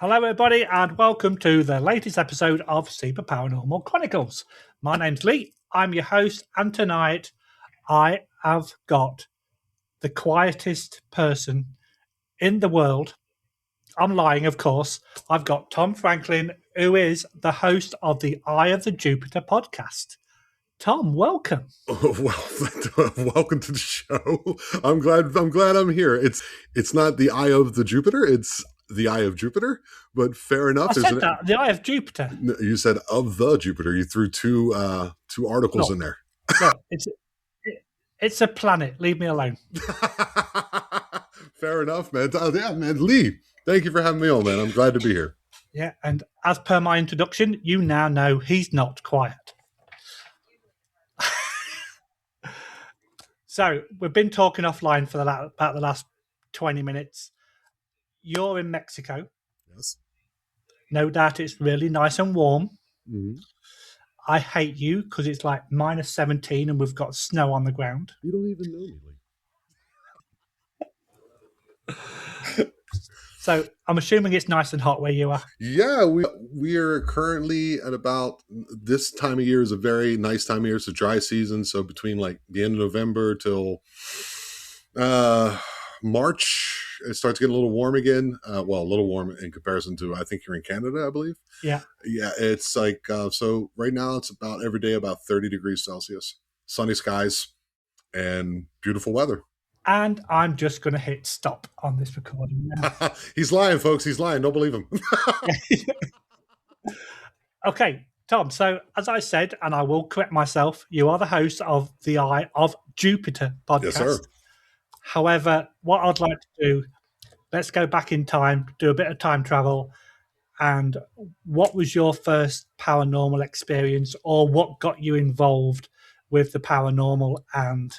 Hello, everybody, and welcome to the latest episode of Super Paranormal Chronicles. My name's Lee. I'm your host, and tonight I have got the quietest person in the world. I'm lying, of course. I've got Tom Franklin, who is the host of the Eye of the Jupiter podcast. Tom, welcome. Oh, well, welcome to the show. I'm glad I'm here. It's not the Eye of the Jupiter, it's the Eye of Jupiter, but fair enough. I said that, the Eye of Jupiter. You said of the Jupiter. You threw two articles in there. Look, it's a planet. Leave me alone. Fair enough, man. Yeah, man. Lee, thank you for having me on, man. I'm glad to be here. Yeah, and as per my introduction, you now know he's not quiet. So we've been talking offline for about the last 20 minutes. You're in Mexico. Yes. No doubt it's really nice and warm. Mm-hmm. I hate you because it's like minus 17 and we've got snow on the ground. You don't even know me, Lee. So I'm assuming it's nice and hot where you are. Yeah, we are currently at about this time of year is a very nice time of year. It's a dry season, so between like the end of November till March, it starts getting a little warm again. Well, a little warm in comparison to I think you're in Canada, I believe. Yeah. Yeah, it's like so right now it's about every day about 30 degrees Celsius, sunny skies, and beautiful weather. And I'm just going to hit stop on this recording now. He's lying, folks. He's lying. Don't believe him. Okay, Tom. So as I said, and I will correct myself, you are the host of the Eye of Jupiter podcast. Yes, sir. However, what I'd like to do, let's go back in time, do a bit of time travel. And what was your first paranormal experience, or what got you involved with the paranormal, and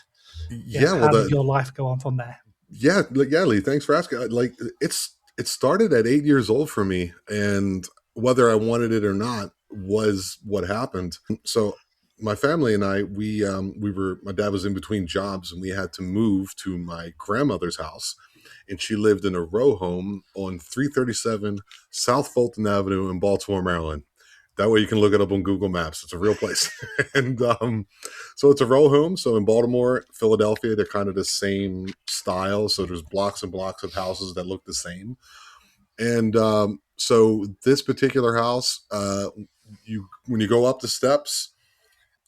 how did your life go on from there? Yeah, Lee, thanks for asking. Like it started at 8 years old for me, and whether I wanted it or not was what happened. So my family and I, my dad was in between jobs, and we had to move to my grandmother's house, and she lived in a row home on 337 South Fulton Avenue in Baltimore, Maryland. That way you can look it up on Google Maps. It's a real place. And so it's a row home. So in Baltimore, Philadelphia, they're kind of the same style. So there's blocks and blocks of houses that look the same. And so this particular house, when you go up the steps,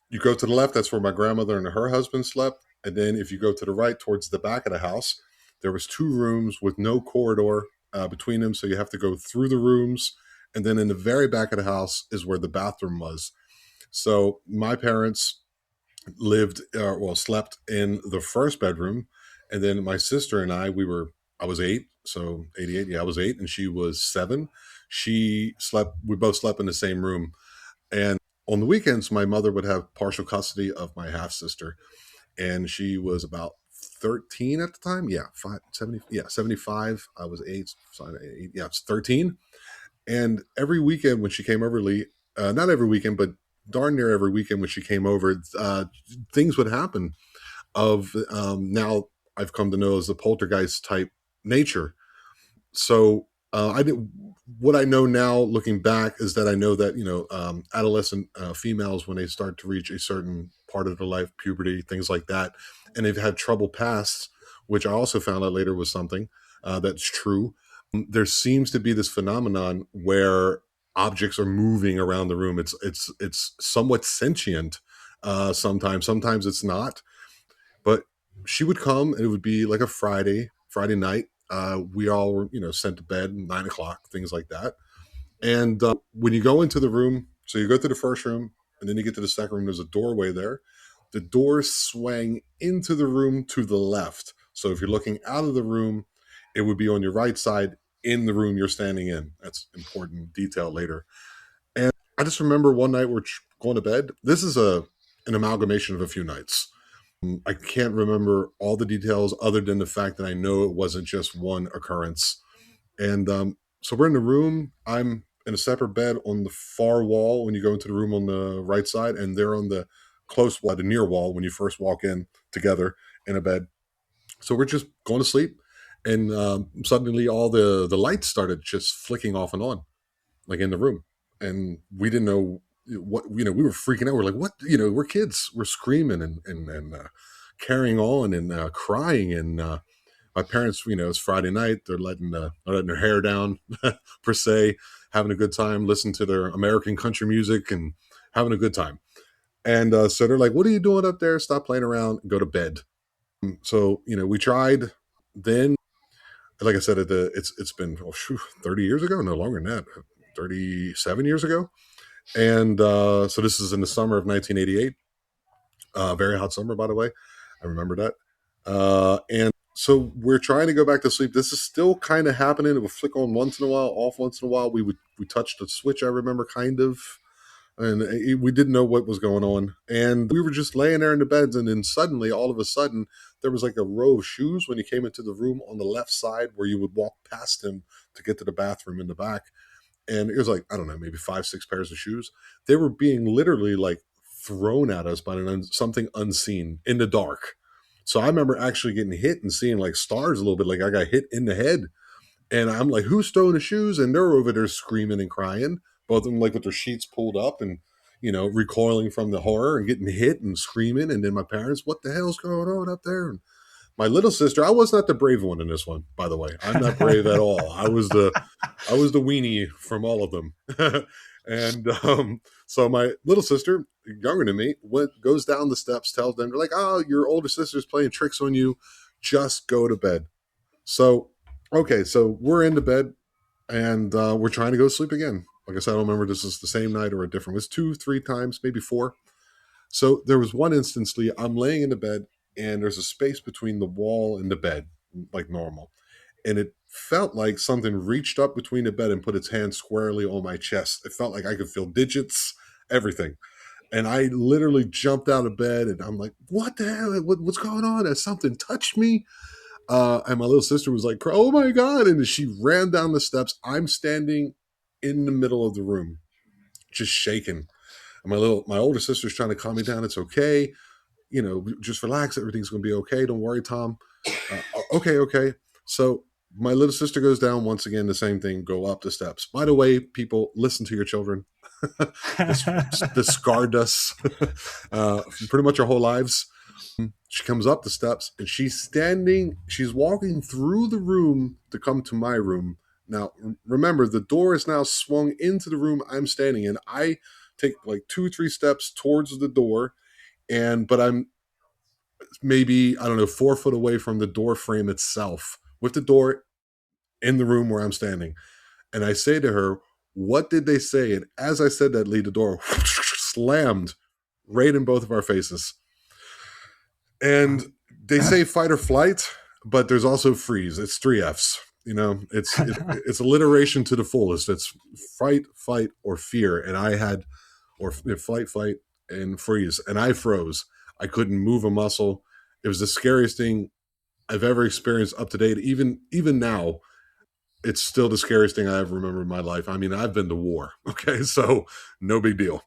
you go to the left. That's where my grandmother and her husband slept. And then if you go to the right towards the back of the house, there was 2 rooms with no corridor between them. So you have to go through the rooms. And then in the very back of the house is where the bathroom was. So my parents slept in the first bedroom. And then my sister and I was 8. So 88. Yeah, I was 8 and she was 7. We both slept in the same room. And on the weekends, my mother would have partial custody of my half sister. And she was about 13 at the time. Yeah, 75. I was 8. Yeah, it's 13. And every weekend when she came over, Lee, not every weekend, but darn near every weekend when she came over, things would happen of now I've come to know as the poltergeist type nature. So what I know now looking back is that I know that, adolescent females, when they start to reach a certain part of their life, puberty, things like that, and they've had trouble past, which I also found out later was something that's true. There seems to be this phenomenon where objects are moving around the room. It's somewhat sentient sometimes. Sometimes it's not. But she would come, and it would be like a Friday night. We all were, sent to bed 9 o'clock, things like that. And when you go into the room, so you go to the first room, and then you get to the second room, there's a doorway there. The doors swang into the room to the left. So if you're looking out of the room, it would be on your right side in the room you're standing in. That's important detail later. And I just remember one night we're going to bed. This is an amalgamation of a few nights. I can't remember all the details other than the fact that I know it wasn't just one occurrence. And so we're in the room. I'm in a separate bed on the far wall when you go into the room on the right side, and they're on the close wall, the near wall when you first walk in together in a bed. So we're just going to sleep. and suddenly all the lights started just flicking off and on, like in the room, and we didn't know what, we were freaking out. We're like, what, we're kids, we're screaming and carrying on and crying, and my parents, it's Friday night, they're letting their hair down per se, having a good time, listening to their American country music and having a good time. And so they're like, what are you doing up there? Stop playing around, go to bed. So we tried. Then, like I said, it's been 30 years ago, no longer than that, 37 years ago. And so this is in the summer of 1988. Very hot summer, by the way. I remember that. And so we're trying to go back to sleep. This is still kind of happening. It would flick on once in a while, off once in a while. We touched the switch, I remember, kind of, and we didn't know what was going on. And we were just laying there in the beds, and then suddenly, all of a sudden, there was like a row of shoes when you came into the room on the left side where you would walk past him to get to the bathroom in the back. And it was like, I don't know, maybe 5, 6 pairs of shoes. They were being literally like thrown at us by something unseen in the dark. So I remember actually getting hit and seeing like stars a little bit, like I got hit in the head. And I'm like, who's throwing the shoes? And they're over there screaming and crying, both of them like with their sheets pulled up and, recoiling from the horror and getting hit and screaming. And then my parents, what the hell's going on up there? And my little sister, I was not the brave one in this one, by the way. I'm not brave at all. I was the weenie from all of them. And so my little sister, younger than me, goes down the steps, tells them, they're like, oh, your older sister's playing tricks on you. Just go to bed. So, okay, so we're into bed, and we're trying to go to sleep again. Like I said, I don't remember if this is the same night or a different. It was 2, 3 times, maybe 4. So there was one instance, Lee, I'm laying in the bed, and there's a space between the wall and the bed, like normal. And it felt like something reached up between the bed and put its hand squarely on my chest. It felt like I could feel digits, everything. And I literally jumped out of bed, and I'm like, what the hell? What's going on? Has something touched me? And my little sister was like, oh my God. And she ran down the steps. I'm standing in the middle of the room, just shaking. And my older sister's trying to calm me down. It's okay. Just relax. Everything's going to be okay. Don't worry, Tom. Okay. So my little sister goes down once again, the same thing, go up the steps. By the way, people, listen to your children. this scarred us pretty much our whole lives. She comes up the steps, and she's walking through the room to come to my room. Now, remember, the door is now swung into the room I'm standing in. I take like 2, 3 steps towards the door, but I'm maybe, I don't know, 4 foot away from the door frame itself, with the door in the room where I'm standing. And I say to her, what did they say? And as I said that, Lee, the door slammed right in both of our faces. And they say fight or flight, but there's also freeze. It's 3 F's. It's alliteration to the fullest. It's fight, fight, or fear. And I had, or flight, fight, and freeze. And I froze. I couldn't move a muscle. It was the scariest thing I've ever experienced up to date. Even now, it's still the scariest thing I ever remember in my life. I mean, I've been to war. Okay, so no big deal.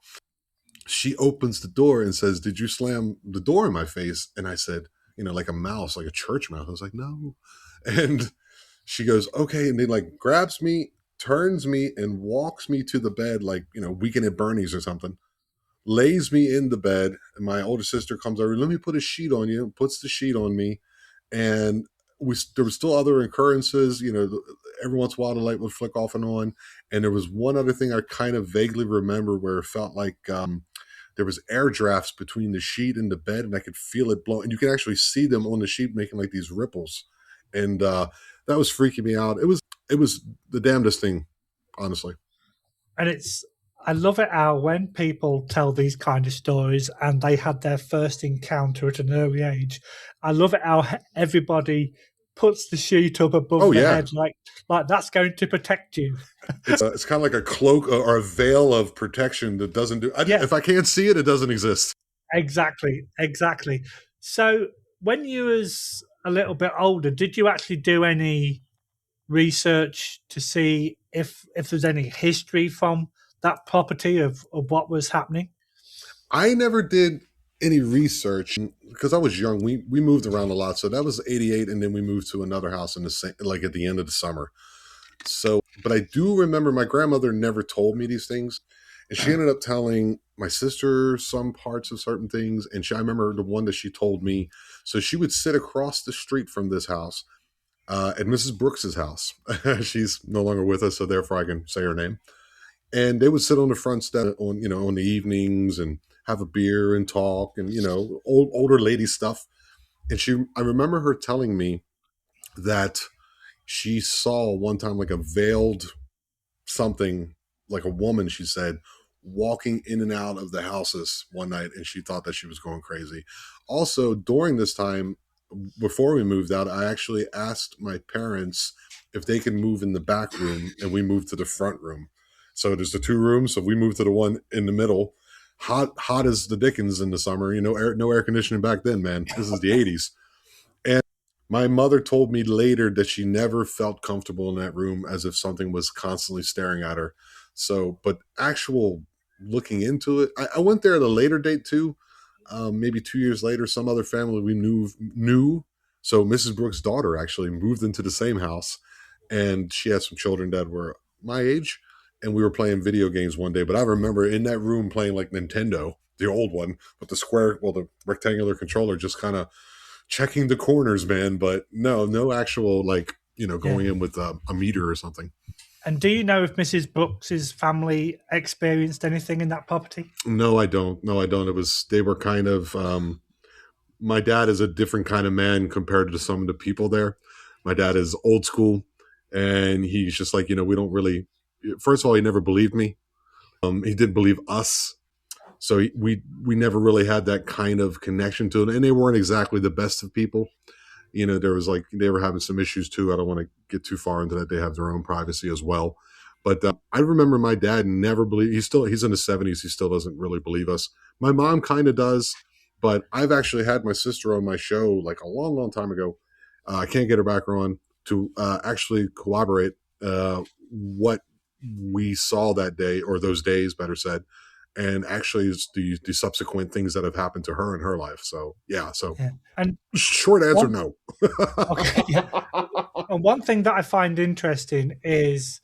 She opens the door and says, did you slam the door in my face? And I said, like a mouse, like a church mouse. I was like, no. And she goes, okay. And then like grabs me, turns me, and walks me to the bed, like, Weekend at Bernie's or something. Lays me in the bed. And my older sister comes over, let me put a sheet on you, puts the sheet on me. And there were still other occurrences, every once in a while the light would flick off and on. And there was one other thing I kind of vaguely remember where it felt like there was air drafts between the sheet and the bed, and I could feel it blow. And you can actually see them on the sheet making like these ripples. And that was freaking me out. It was the damnedest thing, honestly. And I love it how when people tell these kind of stories and they had their first encounter at an early age, I love it how everybody puts the sheet up above the head, like that's going to protect you. It's kind of like a cloak or a veil of protection that doesn't do. If I can't see it, it doesn't exist. Exactly. So when you was a little bit older, did you actually do any research to see if there's any history from that property of what was happening? I never did any research because I was young. We moved around a lot, so that was '88, and then we moved to another house in the same, like at the end of the summer. So, but I do remember my grandmother never told me these things, and she ended up telling my sister some parts of certain things. And I remember the one that she told me. So she would sit across the street from this house at Mrs. Brooks's house. She's no longer with us, so therefore I can say her name. And they would sit on the front step on on the evenings and have a beer and talk and older lady stuff. And I remember her telling me that she saw one time like a veiled something, like a woman, she said, walking in and out of the houses one night, and she thought that she was going crazy. Also, during this time, before we moved out, I actually asked my parents if they could move in the back room, and we moved to the front room. So there's the two rooms, so we moved to the one in the middle. Hot as the dickens in the summer. No air conditioning back then, man. This is the '80s. My mother told me later that she never felt comfortable in that room, as if something was constantly staring at her. So, but actual looking into it, I went there at a later date too. Maybe 2 years later, some other family we knew. So Mrs. Brooks' daughter actually moved into the same house, and she had some children that were my age, and we were playing video games one day. But I remember in that room playing like Nintendo, the old one, with the rectangular controller, just kind of checking the corners, man. But no actual like Yeah. going in with a meter or something. And do you know if Mrs. Brooks's family experienced anything in that property? No, I don't. No, I don't. They were kind of. My dad is a different kind of man compared to some of the people there. My dad is old school, and he's just like we don't really. First of all, he never believed me. He didn't believe us. So we never really had that kind of connection to it, and they weren't exactly the best of people. There was like they were having some issues too. I don't want to get too far into that. They have their own privacy as well. But I remember my dad never believed. He's in his 70s. He still doesn't really believe us. My mom kind of does, but I've actually had my sister on my show like a long, long time ago. I can't get her back on to actually corroborate what we saw that day, or those days, better said, and actually the subsequent things that have happened to her in her life. So yeah, so Yeah. And short answer, one, no. okay, yeah. And one thing that I find interesting is,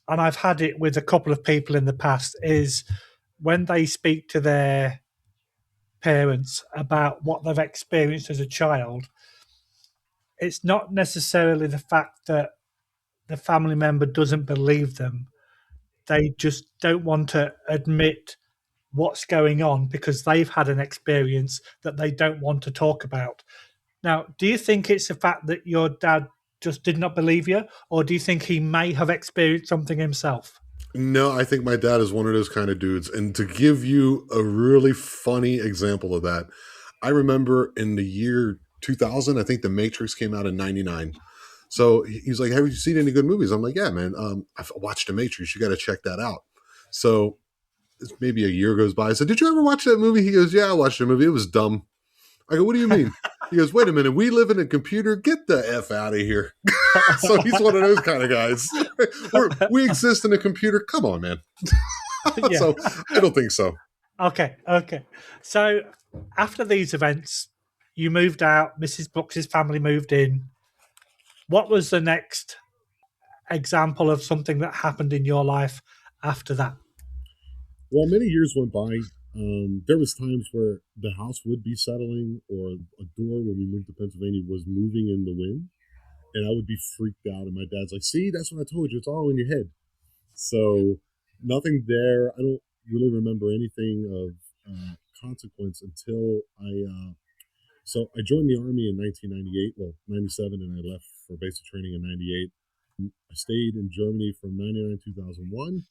and I've had it with a couple of people in the past, is when they speak to their parents about what they've experienced as a child, it's not necessarily the fact that the family member doesn't believe them. They just don't want to admit what's going on because they've had an experience that they don't want to talk about. Now, do you think it's the fact that your dad just did not believe you, or do you think he may have experienced something himself? No, I think my dad is one of those kind of dudes. And to give you a really funny example of that, I remember in the year 2000, I think The Matrix came out in '99. So he's like, "Have you seen any good movies?" I'm like, "Yeah, man. I've watched The Matrix. You got to check that out." So maybe a year goes by. I said, "Did you ever watch that movie?" He goes, "Yeah, I watched the movie. It was dumb." I go, "What do you mean?" He goes, "Wait a minute. We live in a computer. Get the F out of here." So he's one of those kind of guys. We exist in a computer. Come on, man. Yeah. So I don't think so. Okay. Okay. So after these events, you moved out. Mrs. Brooks's family moved in. What was the next example of something that happened in your life after that? Well, many years went by. There was times where the house would be settling, or a door when we moved to Pennsylvania was moving in the wind, and I would be freaked out. And my dad's like, "See, that's what I told you. It's all in your head." So nothing there. I don't really remember anything of consequence until I joined the army in 1998. Well, 97, and I left for basic training in '98. I stayed in Germany from '99 to 2001.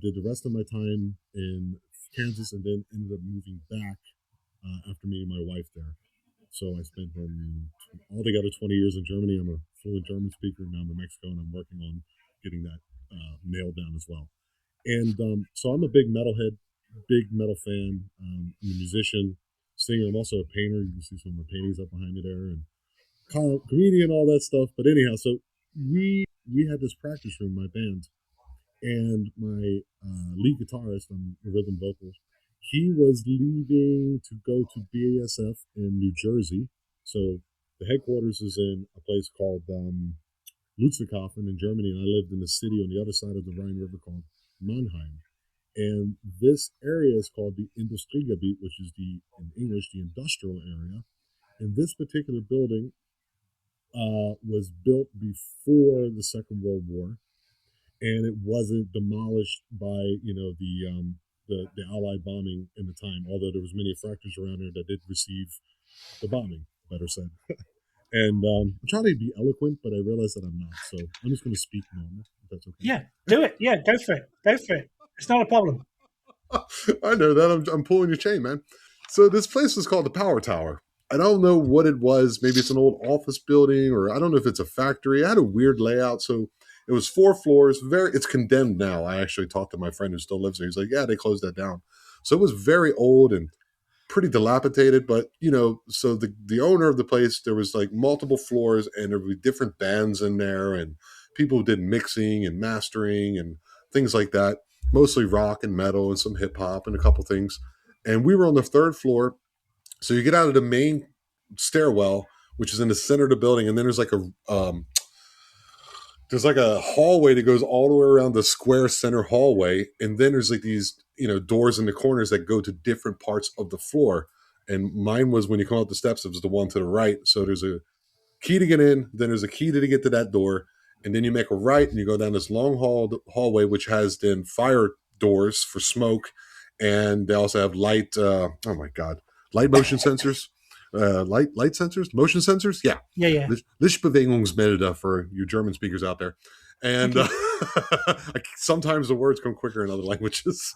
Did the rest of my time in Kansas, and then ended up moving back after meeting my wife there. So I spent altogether 20 years in Germany. I'm a fluent German speaker. Now I'm in Mexico, and I'm working on getting that nailed down as well. And so I'm a big metalhead, big metal fan. I'm a musician, singer. I'm also a painter. You can see some of my paintings up behind me there, and comedian, all that stuff. But anyhow, so we had this practice room, my band, and my lead guitarist on the rhythm vocals. He was leaving to go to BASF in New Jersey. So the headquarters is in a place called Ludwigshafen in Germany, and I lived in a city on the other side of the Rhine River called Mannheim. And this area is called the Industriegebiet, which is in English, the industrial area. And this particular building was built before the Second World War, and it wasn't demolished by the Allied bombing in the time. Although there was many factories around there that did receive the bombing, better said. And I'm trying to be eloquent, but I realize that I'm not. So I'm just going to speak normal, if that's okay. Yeah, do it. Yeah, go for it. Go for it. It's not a problem. I know that. I'm pulling your chain, man. So this place was called the Power Tower. I don't know what it was. Maybe it's an old office building, or I don't know if it's a factory. It had a weird layout. So it was 4 floors. It's condemned now. I actually talked to my friend who still lives there. He's like, yeah, they closed that down. So it was very old and pretty dilapidated. But so the owner of the place, there was like multiple floors, and there would be different bands in there, and people who did mixing and mastering and things like that. Mostly rock and metal and some hip hop and a couple things. And we were on the third floor, so you get out of the main stairwell, which is in the center of the building, and then there's like a hallway that goes all the way around the square center hallway, and then there's like these doors in the corners that go to different parts of the floor. And mine was, when you come up the steps, it was the one to the right. So there's a key to get in, then there's a key to get to that door, and then you make a right and you go down this long hallway, which has then fire doors for smoke, and they also have light. Oh my god, light motion sensors, light sensors, motion sensors. Yeah, Yeah, yeah. Lichtbewegungsmelder for you German speakers out there. And sometimes the words come quicker in other languages.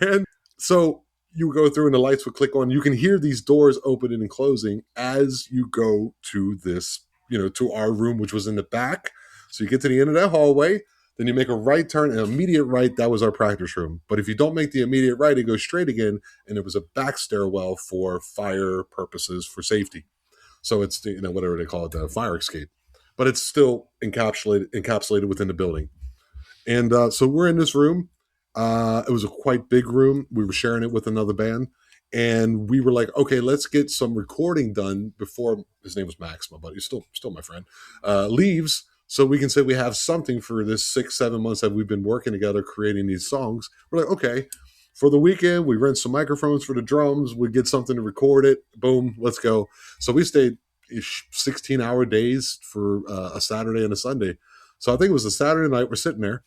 And so you go through and the lights would click on. You can hear these doors opening and closing as you go to this, to our room, which was in the back. So you get to the end of that hallway, then you make a right turn, an immediate right. That was our practice room. But if you don't make the immediate right, it goes straight again, and it was a back stairwell for fire purposes, for safety. So it's whatever they call it, the fire escape, but it's still encapsulated within the building. And so we're in this room. It was a quite big room. We were sharing it with another band, and we were like, okay, let's get some recording done before, his name was Max, my buddy, still my friend, leaves, so we can say we have something for this 6-7 months that we've been working together creating these songs. We're like, okay, for the weekend, we rent some microphones for the drums. We get something to record it. Boom, let's go. So we stayed 16-hour days for a Saturday and a Sunday. So I think it was a Saturday night. We're sitting there,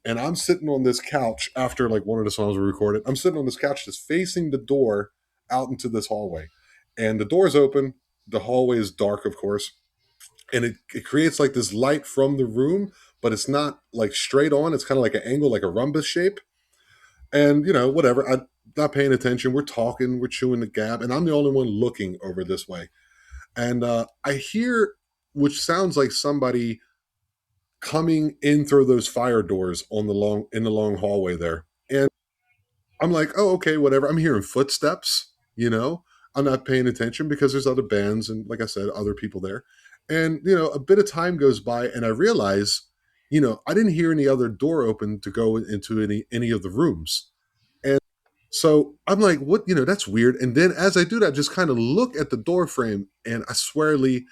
and I'm sitting on this couch after like one of the songs we recorded. I'm sitting on this couch just facing the door out into this hallway. And the door's open. The hallway is dark, of course. And it creates like this light from the room, but it's not like straight on. It's kind of like an angle, like a rhombus shape. And, whatever. I'm not paying attention. We're talking, we're chewing the gab, and I'm the only one looking over this way. And I hear, which sounds like somebody coming in through those fire doors in the long hallway there. And I'm like, oh, okay, whatever. I'm hearing footsteps, I'm not paying attention because there's other bands and, like I said, other people there. And, a bit of time goes by, and I realize, I didn't hear any other door open to go into any of the rooms. And so I'm like, what, that's weird. And then as I do that, I just kind of look at the door frame, and I swear, Lee,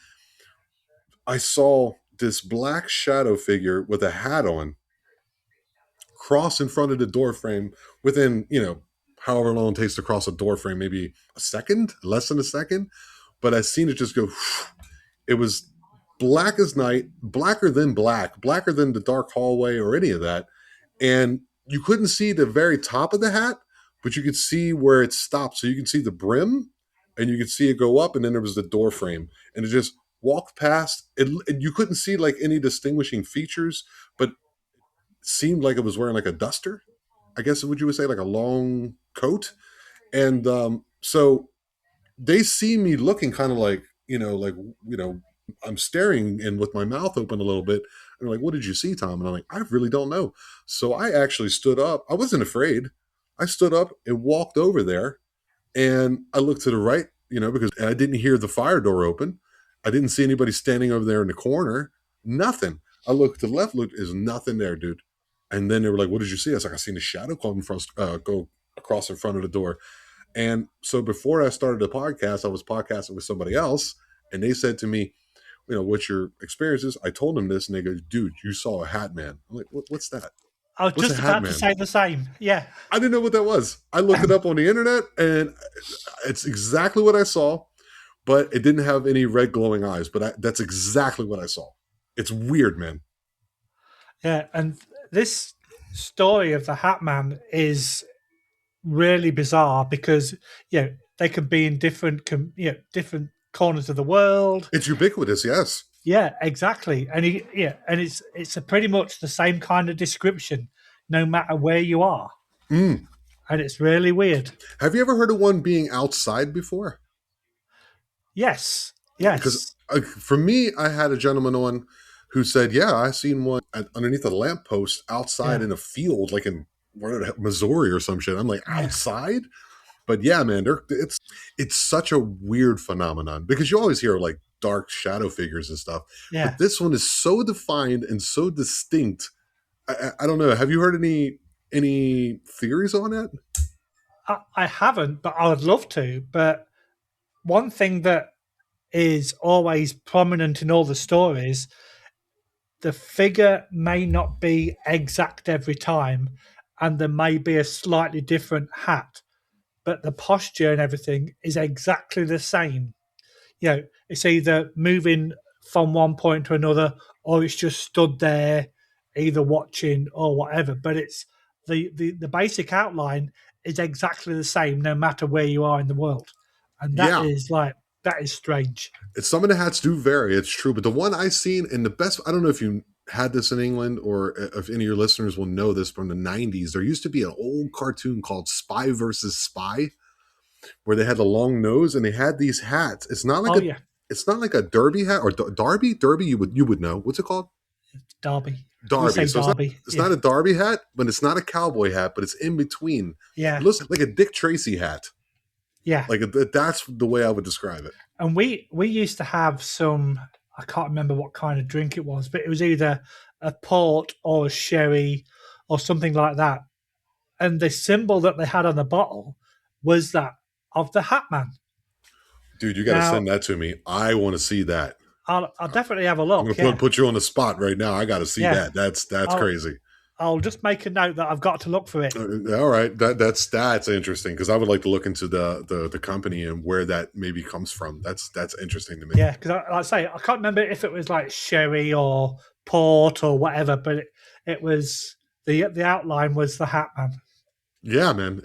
I saw this black shadow figure with a hat on cross in front of the door frame within, however long it takes to cross a door frame, maybe a second, less than a second. But I seen it just go. It was black as night, blacker than the dark hallway or any of that. And you couldn't see the very top of the hat, but you could see where it stopped. So you could see the brim, and you could see it go up, and then there was the door frame. And it just walked past. You couldn't see like any distinguishing features, but seemed like it was wearing like a duster, I guess what you would say, like a long coat. And so they see me looking kind of like, I'm staring and with my mouth open a little bit. And they're like, what did you see, Tom? And I'm like, I really don't know. So I actually stood up. I wasn't afraid. I stood up and walked over there, and I looked to the right, because I didn't hear the fire door open. I didn't see anybody standing over there in the corner. Nothing. I looked to the left, there's nothing there, dude. And then they were like, what did you see? I was like, I seen a shadow go across in front of the door. And so before I started the podcast, I was podcasting with somebody else, and they said to me, what's your experiences? I told them this, and they go, dude, you saw a hat man. I'm like, what's that? I was What's a just hat about to man? say the same. Yeah. I didn't know what that was. I looked it up on the internet, and it's exactly what I saw, but it didn't have any red glowing eyes. But that's exactly what I saw. It's weird, man. Yeah. And this story of the Hat Man is really bizarre because, they can be in different corners of the world. It's ubiquitous, yes. Yeah, exactly. And it's pretty much the same kind of description, no matter where you are. Mm. And it's really weird. Have you ever heard of one being outside before? Yes. Because Yes. for me, I had a gentleman on who said, "Yeah, I seen one underneath a lamppost outside Yeah. in a field, like in Missouri or some shit." I'm like, outside? But yeah, man, it's such a weird phenomenon because you always hear like dark shadow figures and stuff, Yeah. but this one is so defined and so distinct. I don't know. Have you heard any theories on it? I haven't, but I would love to. But one thing that is always prominent in all the stories, the figure may not be exact every time, and there may be a slightly different hat, but the posture and everything is exactly the same. It's either moving from one point to another, or it's just stood there, either watching or whatever. But it's the basic outline is exactly the same, no matter where you are in the world, and Yeah, that is strange. some of the hats do vary. It's true, but the one I seen and the best. I don't know if you had this in England or if any of your listeners will know this from the '90s. There used to be an old cartoon called Spy versus Spy, where they had the long nose and they had these hats. Oh yeah, it's not like a derby hat or derby. You would know what's it called? Derby. We Derby. say So Derby. it's Yeah, not a derby hat, but it's not a cowboy hat, but it's in between. It yeah, looks like a Dick Tracy hat. yeah. Like that's the way I would describe it. And we used to have some. I can't remember what kind of drink it was, but it was either a port or a sherry or something like that. And the symbol that they had on the bottle was that of the Hat Man. Dude, you got to Now, send that to me. I want to see that. I'll definitely have a I'm look. gonna Yeah, put you on the spot right now. I got to see yeah. that. That's I'll crazy. I'll just make a note that I've got to look for it. All right, that's interesting because I would like to look into the company and where that maybe comes from. That's interesting to me. Yeah, because like I say, I can't remember if it was like sherry or port or whatever, but it was the outline was the Hat Man. Yeah, man,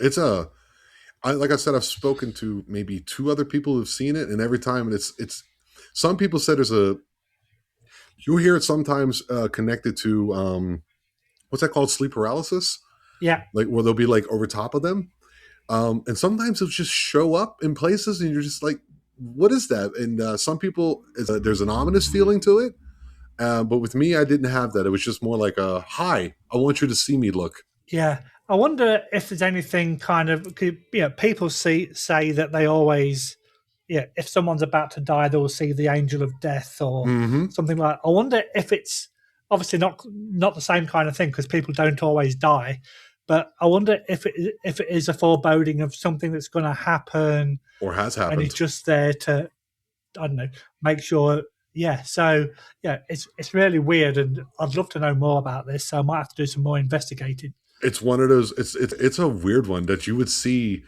like I said, I've spoken to maybe two other people who've seen it, and every time it's some people said you'll hear it sometimes connected to what's that called, sleep paralysis, Yeah, like where they'll be like over top of them. And sometimes it'll just show up in places, and you're just like, "What is that?" And some people, there's an ominous feeling to it. But with me, I didn't have that. It was just more like a "Hi, I want you to see me." Look. yeah. I wonder if there's anything kind of people say that they always if someone's about to die they'll see the angel of death or Mm-hmm. something like that. I wonder if it's obviously not the same kind of thing because people don't always die, but I wonder if it is a foreboding of something that's going to happen Or has and happened. it's just there to I don't know make sure. Yeah, so it's really weird, and I'd love to know more about this. So I might have to do some more investigating. It's one of those. It's a weird one that you would see.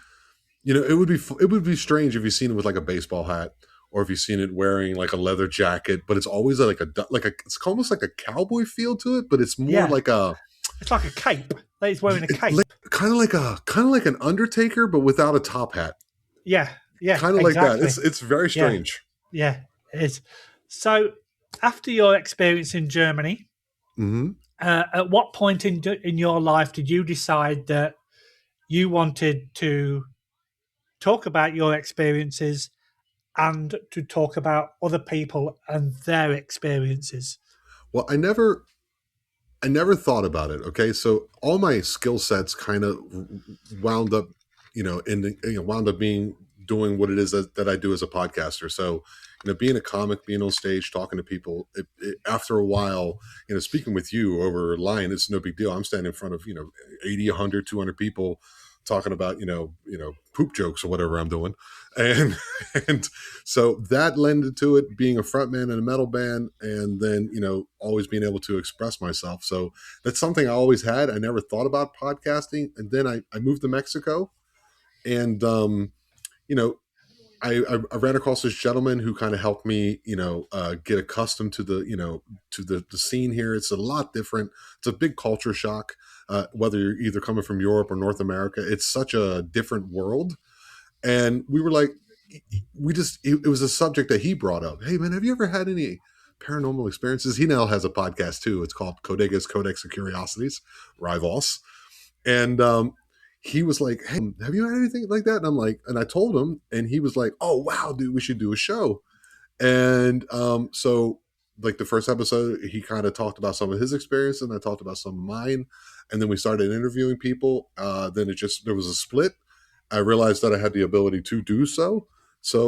It would be strange if you seen it with like a baseball hat, or if you seen it wearing like a leather jacket. But it's always it's almost like a cowboy feel to it. But it's more Yeah, like a it's like a cape. He's wearing a cape. kind of like an Undertaker, but without a top hat. Yeah, yeah, Kind of like that. exactly. It's very Yeah, strange. yeah, it is. So, after your experience in Germany, Mm-hmm. at what point in your life did you decide that you wanted to talk about your experiences and to talk about other people and their experiences? Well, I never thought about it. Okay, so all my skill sets kind of wound up, wound up being doing what it is that I do as a podcaster. So, being a comic, being on stage, talking to people. After a while, speaking with you over line, it's no big deal. I'm standing in front of 80, 100, 200 people talking about poop jokes or whatever I'm doing, and and so that lended to it being a frontman in a metal band, and then always being able to express myself. So that's something I always had. I never thought about podcasting, and then I moved to Mexico, and you know I ran across this gentleman who kind of helped me, get accustomed to the scene here. It's a lot different. It's a big culture shock, whether you're either coming from Europe or North America. It's such a different world. And we were like, it was a subject that he brought up. Hey, man, have you ever had any paranormal experiences? He now has a podcast too. It's called Codega's Codex of Curiosities, Rivals. And he was like, "Hey, have you had anything like that?" And I'm like, and I told him, and he was like, "Oh, wow, dude, we should do a show." And so like the first episode, he kind of talked about some of his experience, and I talked about some of mine, and then we started interviewing people. Then there was a split. I realized that I had the ability to do so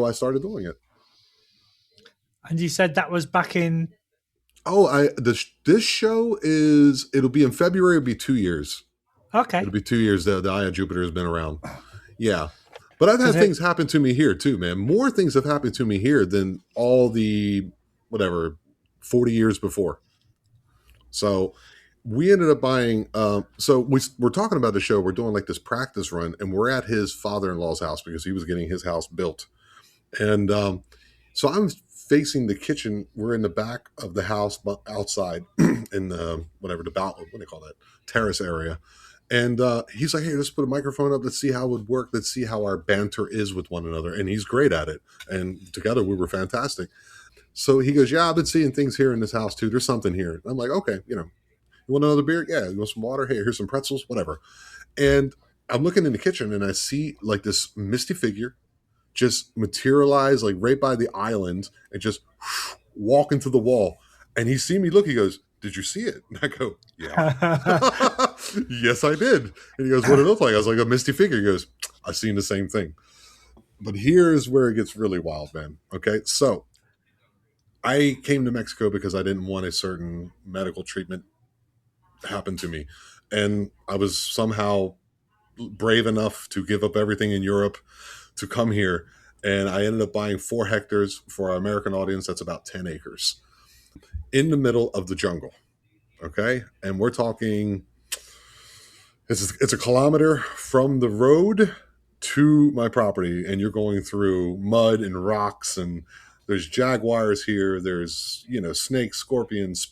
I started doing it. And you said that was back in. Oh, this show it'll be in February. It'll be 2 years. Okay. It'll be 2 years that the Eye of Jupiter has been around. Yeah. But I've had Is it- things happen to me here too, man. More things have happened to me here than all the, whatever, 40 years before. So we ended up buying, we're talking about the show. We're doing like this practice run, and we're at his father-in-law's house because he was getting his house built. And so I'm facing the kitchen. We're in the back of the house, but outside in the, whatever, what do they call that? Terrace area. And he's like, "Hey, let's put a microphone up. Let's see how it would work. Let's see how our banter is with one another." And he's great at it. And together we were fantastic. So he goes, "Yeah, I've been seeing things here in this house too. There's something here." I'm like, "Okay, you want another beer? Yeah. You want some water? Hey, here's some pretzels, whatever." And I'm looking in the kitchen, and I see like this misty figure just materialize like right by the island and just walk into the wall. And he see me look, he goes, "Did you see it?" And I go, "Yeah." "Yes, I did." And he goes, "What did it look like?" I was like, "A misty figure." He goes, "I've seen the same thing." But here's where it gets really wild, man. Okay. So I came to Mexico because I didn't want a certain medical treatment happen to me. And I was somehow brave enough to give up everything in Europe to come here. And I ended up buying 4 hectares. For our American audience, that's about 10 acres in the middle of the jungle. Okay. And we're talking, it's a kilometer from the road to my property, and you're going through mud and rocks, and there's jaguars here. There's, snakes, scorpions,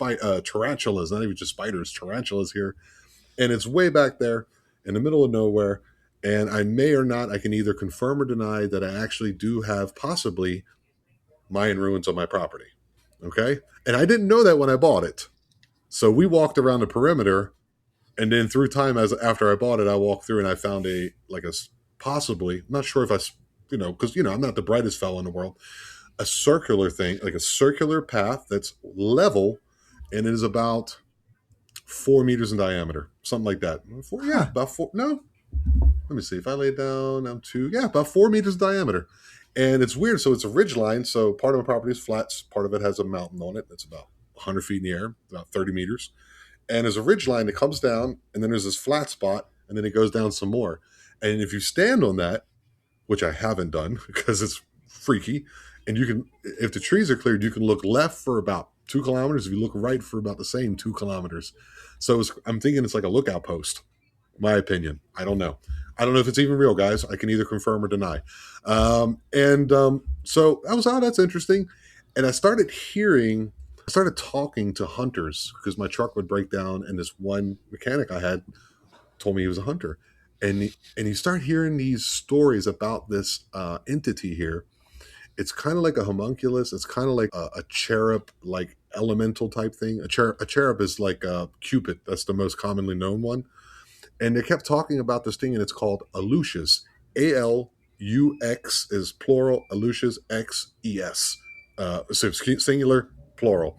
tarantulas, not even just spiders, tarantulas here. And it's way back there in the middle of nowhere. And I may or not, I can either confirm or deny that I actually do have possibly Mayan ruins on my property. Okay. And I didn't know that when I bought it. So we walked around the perimeter, and then through time, as after I bought it, I walked through and I found possibly, I'm not sure if because, I'm not the brightest fellow in the world, a circular thing, like a circular path that's level, and it is about 4 meters in diameter, something like that. About 4. No, let me see. If I lay down, about 4 meters diameter. And it's weird. So it's a ridge line. So part of my property is flat. Part of it has a mountain on it. That's about 100 feet in the air, about 30 meters. And there's a ridge line that comes down, and then there's this flat spot, and then it goes down some more. And if you stand on that, which I haven't done because it's freaky, and if the trees are cleared, you can look left for about 2 kilometers. If you look right for about the same 2 kilometers. So I'm thinking it's like a lookout post. My opinion. I don't know. I don't know if it's even real, guys. I can either confirm or deny. So I was, that's interesting. And I started talking to hunters because my truck would break down, and this one mechanic I had told me he was a hunter. And you start hearing these stories about this entity here. It's kind of like a homunculus. It's kind of like a cherub, like elemental type thing. A cherub is like a Cupid. That's the most commonly known one. And they kept talking about this thing, and it's called Aluxes. ALUX is plural, Aluxes, XES. So singular, plural.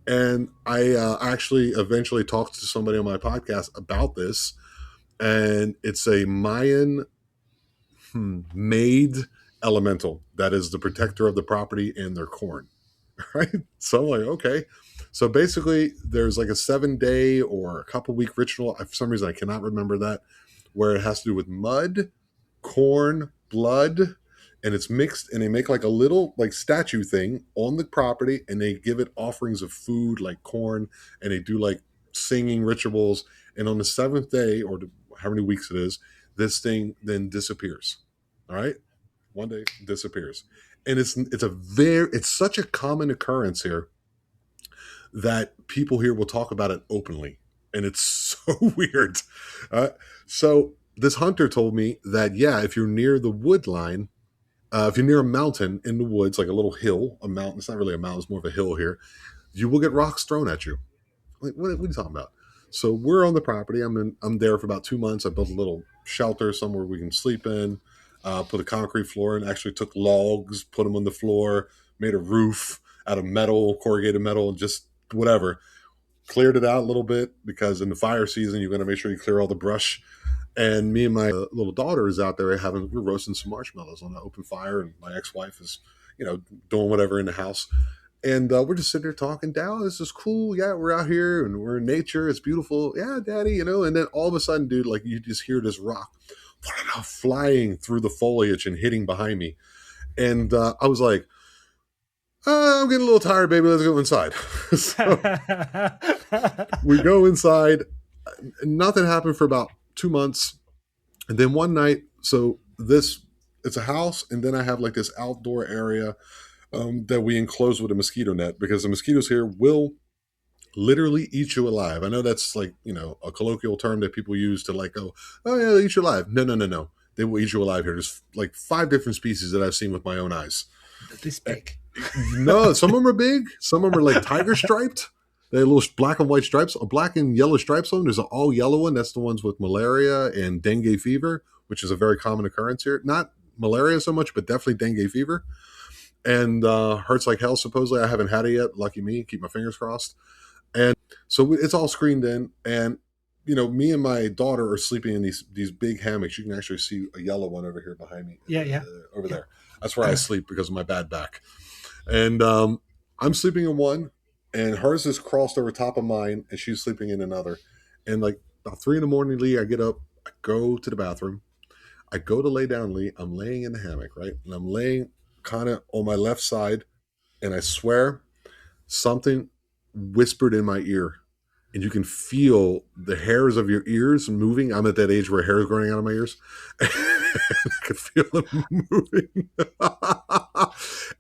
And I actually eventually talked to somebody on my podcast about this, and it's a Mayan made elemental that is the protector of the property and their corn. Right? So I'm like, okay. So basically, there's like a 7-day or a couple week ritual. For some reason, I cannot remember that, where it has to do with mud, corn, blood, and it's mixed, and they make like a little like statue thing on the property, and they give it offerings of food like corn, and they do like singing rituals. And on the seventh day, or how many weeks it is, this thing then disappears. All right, one day disappears, and it's such a common occurrence here that people here will talk about it openly, and it's so weird. Uh, so this hunter told me that, yeah, if you're near the wood line, if you're near a mountain in the woods, like a little hill, a mountain, it's not really a mountain, it's more of a hill here, you will get rocks thrown at you. Like, what are you talking about? So we're on the property. I'm there for about 2 months. I built a little shelter somewhere we can sleep in. Put a concrete floor in. Actually took logs, put them on the floor, made a roof out of metal, corrugated metal, and just whatever. Cleared it out a little bit because in the fire season you're going to make sure you clear all the brush. And me and my little daughter is out there we're roasting some marshmallows on an open fire, and my ex-wife is, doing whatever in the house. And we're just sitting there talking. Dad, this is cool. Yeah, we're out here and we're in nature. It's beautiful. Yeah, Daddy, And then all of a sudden, dude, like you just hear this rock flying through the foliage and hitting behind me. And I was like, I'm getting a little tired, baby. Let's go inside. So we go inside. Nothing happened for about 2 months. And then one night, it's a house. And then I have like this outdoor area that we enclose with a mosquito net, because the mosquitoes here will literally eat you alive. I know that's like, a colloquial term that people use to like go, oh yeah, they eat you alive. No, no, no, no. They will eat you alive here. There's like 5 different species that I've seen with my own eyes. This big. No, some of them are big. Some of them are like tiger striped. They have little black and white stripes, black and yellow stripes on them. There's an all yellow one. That's the ones with malaria and dengue fever, which is a very common occurrence here. Not malaria so much, but definitely dengue fever. And hurts like hell, supposedly. I haven't had it yet. Lucky me. Keep my fingers crossed. And so it's all screened in. And, me and my daughter are sleeping in these big hammocks. You can actually see a yellow one over here behind me. Yeah. Over there. That's where I sleep because of my bad back. And I'm sleeping in one, and hers is crossed over top of mine, and she's sleeping in another. And like about 3 a.m, Lee, I get up, I go to the bathroom, I go to lay down, Lee. I'm laying in the hammock, right? And I'm laying kind of on my left side, and I swear something whispered in my ear, and you can feel the hairs of your ears moving. I'm at that age where hair is growing out of my ears. I could feel it moving.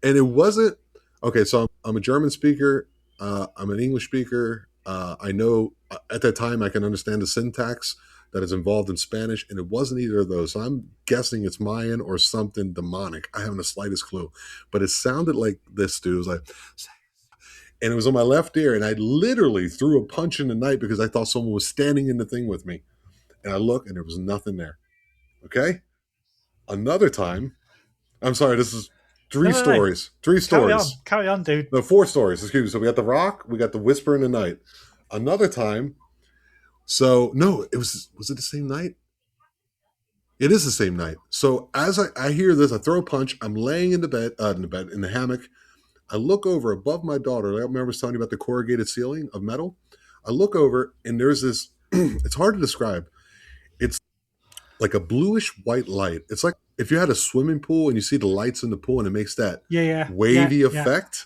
And it wasn't okay. So I'm a German speaker. I'm an English speaker. I know at that time I can understand the syntax that is involved in Spanish, and it wasn't either of those. So I'm guessing it's Mayan or something demonic. I haven't the slightest clue, but it sounded like this, dude. It was like, and it was on my left ear, and I literally threw a punch in the night because I thought someone was standing in the thing with me. And I look, and there was nothing there. Okay. Another time, I'm sorry, this is three stories. No. 3 stories. Carry on, dude. No, 4 stories. Excuse me. So we got the rock, we got the whisper in the night. Another time, so no, it was it the same night? It is the same night. So as I hear this, I throw a punch. I'm laying in the bed, in the hammock. I look over above my daughter. I remember I was telling you about the corrugated ceiling of metal. I look over, and there's this. It's hard to describe. It's like a bluish white light. It's like if you had a swimming pool and you see the lights in the pool and it makes that wavy effect.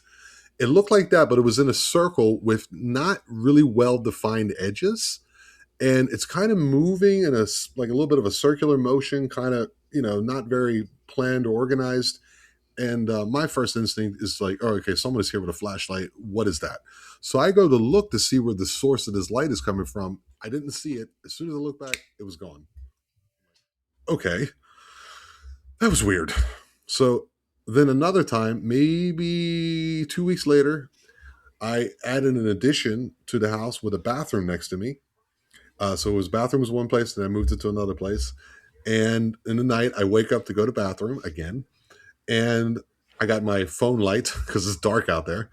It looked like that, but it was in a circle with not really well-defined edges. And it's kind of moving in like a little bit of a circular motion, kind of, not very planned or organized. And my first instinct is like, oh, okay, someone is here with a flashlight. What is that? So I go to look to see where the source of this light is coming from. I didn't see it. As soon as I look back, it was gone. Okay. That was weird. So then another time, maybe 2 weeks later, I added an addition to the house with a bathroom next to me. So it was bathroom was one place, and I moved it to another place. And in the night, I wake up to go to bathroom again. And I got my phone light because it's dark out there.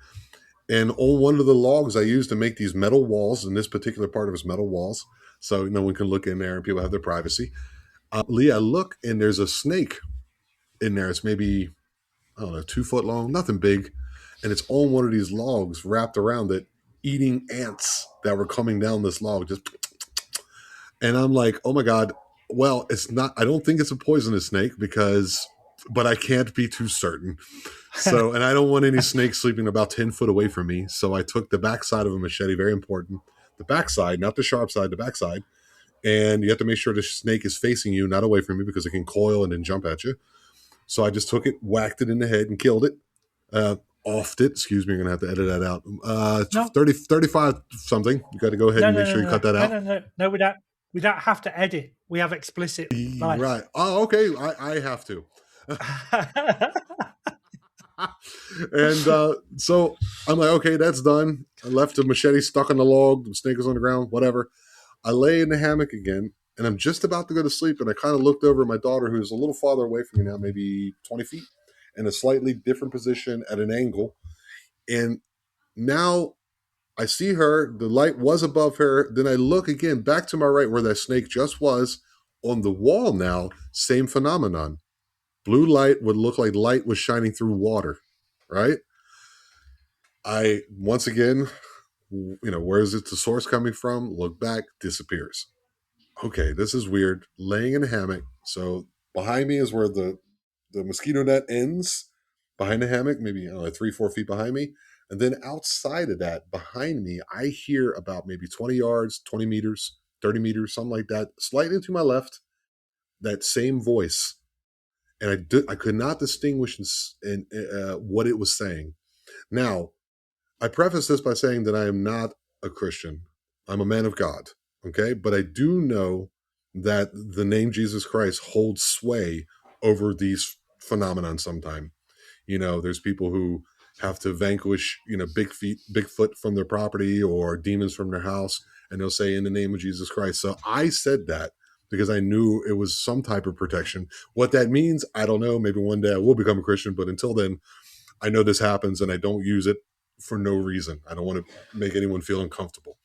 And on one of the logs I used to make these metal walls, and this particular part of it's metal walls, so no one can look in there and people have their privacy. Lee, I look, and there's a snake in there. It's maybe, I don't know, 2 foot long, nothing big. And it's on one of these logs wrapped around it, eating ants that were coming down this log. And I'm like, oh my God, Well, it's not. I don't think it's a poisonous snake but I can't be too certain. So, and I don't want any snakes sleeping about 10 foot away from me. So I took the backside of a machete, very important. The backside, not the sharp side, the backside. And you have to make sure the snake is facing you, not away from you, because it can coil and then jump at you. So I just took it, whacked it in the head, and killed it. Offed it. Excuse me, I'm gonna have to edit that out. No, 35 something. You got to go ahead no, and no, make no, sure you no, cut that no, out. no, no, no. We don't have to edit. We have explicit life. Right. Oh, okay. I have to. And so I'm like, okay, that's done. I left the machete stuck on the log. The snake was on the ground. Whatever. I lay in the hammock again, and I'm just about to go to sleep. And I kind of looked over at my daughter, who's a little farther away from me now, maybe 20 feet, in a slightly different position at an angle. And now I see her. The light was above her. Then I look again back to my right where that snake just was on the wall now. Same phenomenon. Blue light would look like light was shining through water, right? I, once again, where is it the source coming from? Look back, disappears. Okay, this is weird. Laying in a hammock. So behind me is where the mosquito net ends. Behind the hammock, maybe 3-4 feet behind me. And then outside of that, behind me, I hear about maybe 20 yards, 20 meters, 30 meters, something like that, slightly to my left, that same voice. And I could not distinguish what it was saying. Now, I preface this by saying that I am not a Christian. I'm a man of God, okay? But I do know that the name Jesus Christ holds sway over these phenomenon sometime. There's people who have to vanquish, Bigfoot from their property or demons from their house, and they'll say, in the name of Jesus Christ. So I said that because I knew it was some type of protection. What that means, I don't know. Maybe one day I will become a Christian, but until then, I know this happens and I don't use it for no reason. I don't want to make anyone feel uncomfortable.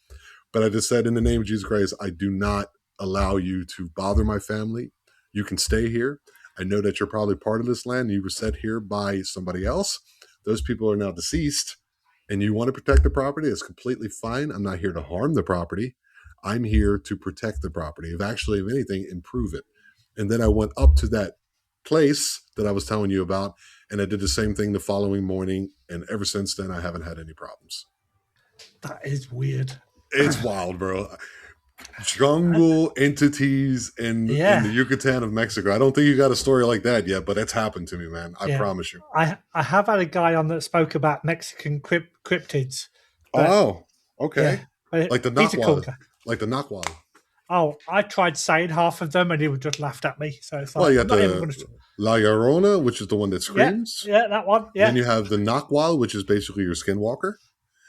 But I just said, in the name of Jesus Christ, I do not allow you to bother my family. You can stay here. I know that you're probably part of this land. You were set here by somebody else. Those people are now deceased, and you want to protect the property. It's completely fine. I'm not here to harm the property. I'm here to protect the property. If anything, improve it. And then I went up to that place that I was telling you about, and I did the same thing the following morning. And ever since then, I haven't had any problems. That is weird. It's wild, bro. Jungle entities in the Yucatan of Mexico. I don't think you got a story like that yet, but it's happened to me, man. I promise you. I have had a guy on that spoke about Mexican cryptids. Oh, okay. Yeah, like the Nahual. Like the Nahual. Oh, I tried saying half of them and he would just laughed at me. So it's like, you got the La Llorona, which is the one that screams. Yeah, that one. Yeah. Then you have the Nahual, which is basically your skinwalker.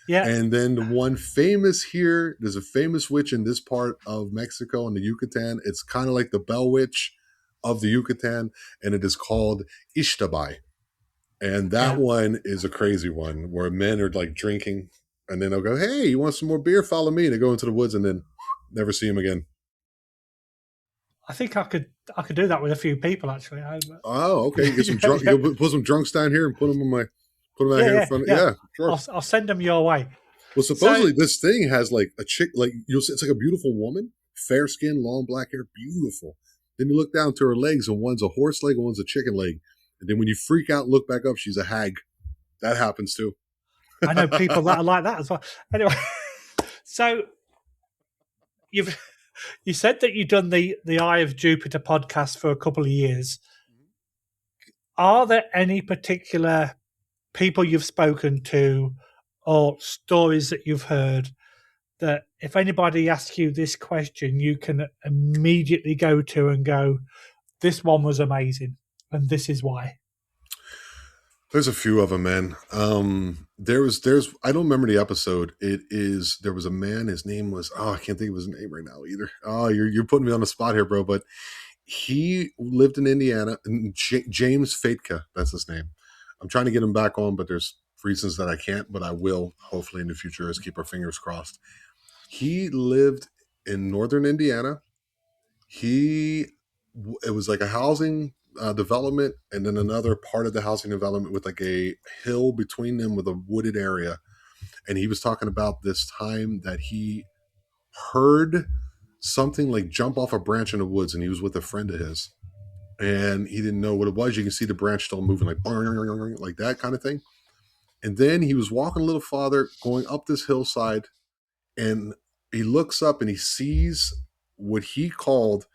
Yeah. And then the one famous here, there's a famous witch in this part of Mexico in the Yucatan. It's kind of like the Bell Witch of the Yucatan, and it is called Ixtabay. And that one is a crazy one where men are like drinking, and then they'll go, "Hey, you want some more beer? Follow me." And they go into the woods and then never see him again. I think I could do that with a few people actually. Oh, okay. You get some drunk. You'll put some drunks down here and put them out here in front. Yeah, sure. I'll send them your way. Well, supposedly this thing has like a chick, like you'll see, it's like a beautiful woman, fair skin, long black hair, beautiful. Then you look down to her legs, and one's a horse leg, and one's a chicken leg. And then when you freak out and look back up, she's a hag. That happens too. I know people that are like that as well. Anyway, so you said that you've done the Eye of Jupiter podcast for a couple of years. Are there any particular people you've spoken to or stories that you've heard that if anybody asks you this question, you can immediately go to and go, this one was amazing and this is why? There's a few of them, man. There's I don't remember the episode. There was a man, his name was, I can't think of his name right now either. Oh, you're putting me on the spot here, bro. But he lived in Indiana, James Fatka, that's his name. I'm trying to get him back on, but there's reasons that I can't, but I will hopefully in the future. Let's keep our fingers crossed. He lived in northern Indiana. It was like a housing development, and then another part of the housing development with like a hill between them with a wooded area. And he was talking about this time that he heard something like jump off a branch in the woods, and he was with a friend of his, and he didn't know what it was. You can see the branch still moving, like that kind of thing. And then he was walking a little farther, going up this hillside, and he looks up and he sees what he called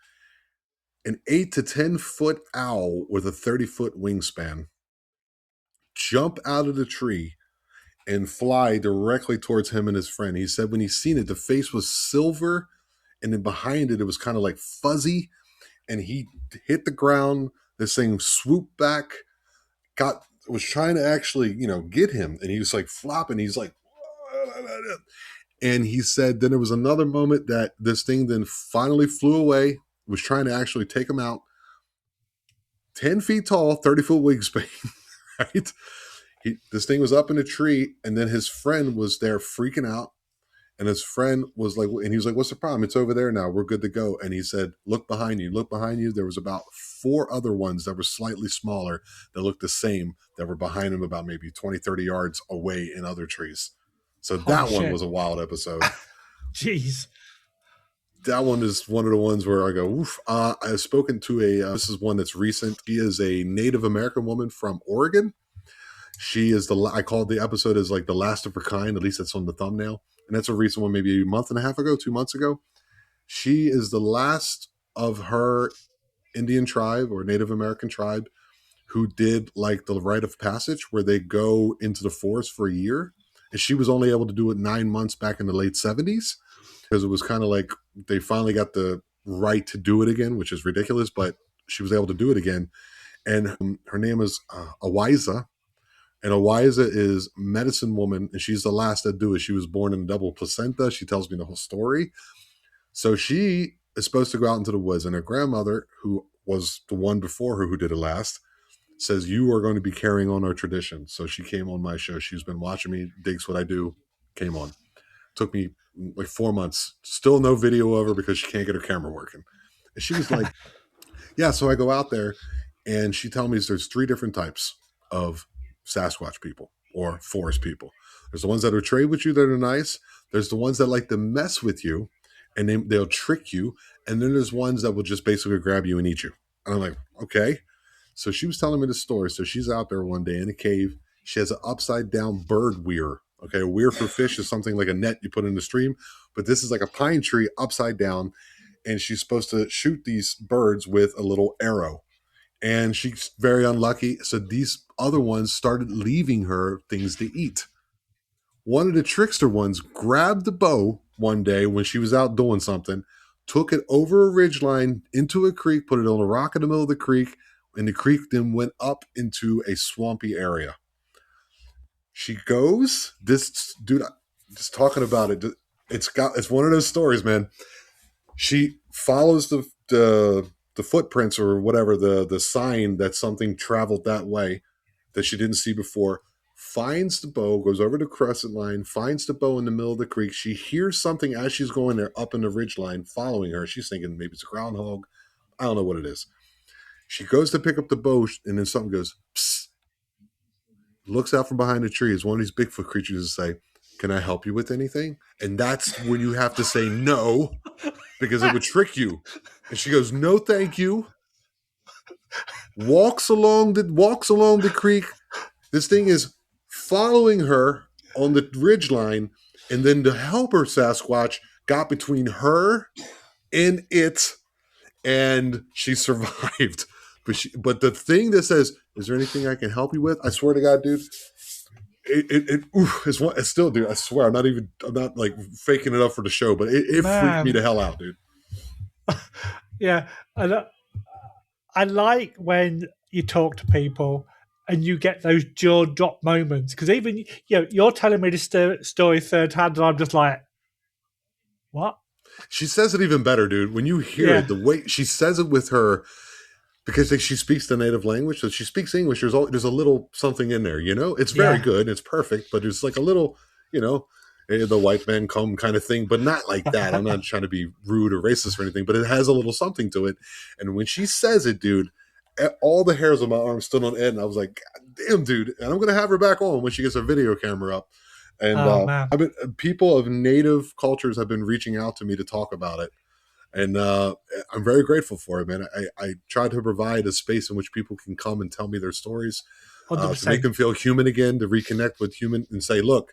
an 8 to 10 foot owl with a 30-foot wingspan jump out of the tree and fly directly towards him and his friend. He said when he seen it, the face was silver, and then behind it, it was kind of like fuzzy. And he hit the ground. This thing swooped back, was trying to actually, get him. And he was like flopping. He's like, and he said then there was another moment that this thing then finally flew away, was trying to actually take him out. 10 feet tall, 30-foot wingspan, right? This thing was up in a tree, and then his friend was there freaking out. And his friend was like, and he was like, what's the problem? It's over there now. We're good to go. And he said, look behind you. Look behind you. There was about 4 other ones that were slightly smaller that looked the same, that were behind him about maybe 20, 30 yards away in other trees. So that one was a wild episode. Jeez. That one is one of the ones where I go, oof. I've spoken to this is one that's recent. She is a Native American woman from Oregon. She is I called the episode as like the last of her kind. At least that's on the thumbnail. And that's a recent one, maybe a month and a half ago, 2 months ago. She is the last of her Indian tribe or Native American tribe who did like the rite of passage where they go into the forest for a year. And she was only able to do it 9 months back in the late 70s because it was kind of like they finally got the right to do it again, which is ridiculous, but she was able to do it again. And her name is Awiza. And Awiza is medicine woman, and she's the last to do it. She was born in a double placenta. She tells me the whole story. So she is supposed to go out into the woods, and her grandmother, who was the one before her who did it last, says, you are going to be carrying on our tradition. So she came on my show. She's been watching me, digs what I do, came on. Took me like 4 months. Still no video of her because she can't get her camera working. And she was like, yeah, so I go out there, and she tells me there's 3 different types of Sasquatch people or forest people. There's the ones that will trade with you that are nice. There's the ones that like to mess with you and they'll trick you. And then there's ones that will just basically grab you and eat you. And I'm like, okay. So she was telling me the story. So she's out there one day in a cave. She has an upside down bird weir. Okay. A weir for fish is something like a net you put in the stream, but this is like a pine tree upside down. And she's supposed to shoot these birds with a little arrow. And she's very unlucky. So these other ones started leaving her things to eat. One of the trickster ones grabbed the bow one day when she was out doing something, took it over a ridgeline into a creek, put it on a rock in the middle of the creek, and the creek then went up into a swampy area. She goes, this dude, just talking about it, it's one of those stories, man. She follows the footprints or whatever, the sign that something traveled that way that she didn't see before, finds the bow, goes over the crescent line, finds the bow in the middle of the creek. She hears something as she's going there up in the ridge line following her. She's thinking maybe it's a groundhog. I don't know what it is. She goes to pick up the bow, and then something goes, psst. Looks out from behind the tree. It's one of these Bigfoot creatures to say, can I help you with anything? And that's when you have to say no, because it would trick you. And she goes, no, thank you. Walks along the creek. This thing is following her on the ridgeline, and then the helper Sasquatch got between her and it, and she survived. But the thing that says, is there anything I can help you with? I swear to God, dude, it's still, dude, I swear, I'm not like faking it up for the show, but it freaked me the hell out, dude. Yeah. I like when you talk to people and you get those jaw drop moments, because even you're telling me the story third hand, and I'm just like, what? She says it even better, dude. When you hear it, the way she says it with her, because she speaks the native language, so she speaks English. There's a little something in there, It's very good, it's perfect, but there's like a little, the white man come kind of thing, but not like that. I'm not trying to be rude or racist or anything, but it has a little something to it. And when she says it, dude, all the hairs on my arm stood on end. And I was like, God damn, dude. And I'm going to have her back on when she gets her video camera up. And people of native cultures have been reaching out to me to talk about it. And I'm very grateful for it, man. I try to provide a space in which people can come and tell me their stories, to make 100%. them feel human again, to reconnect with human and say, look,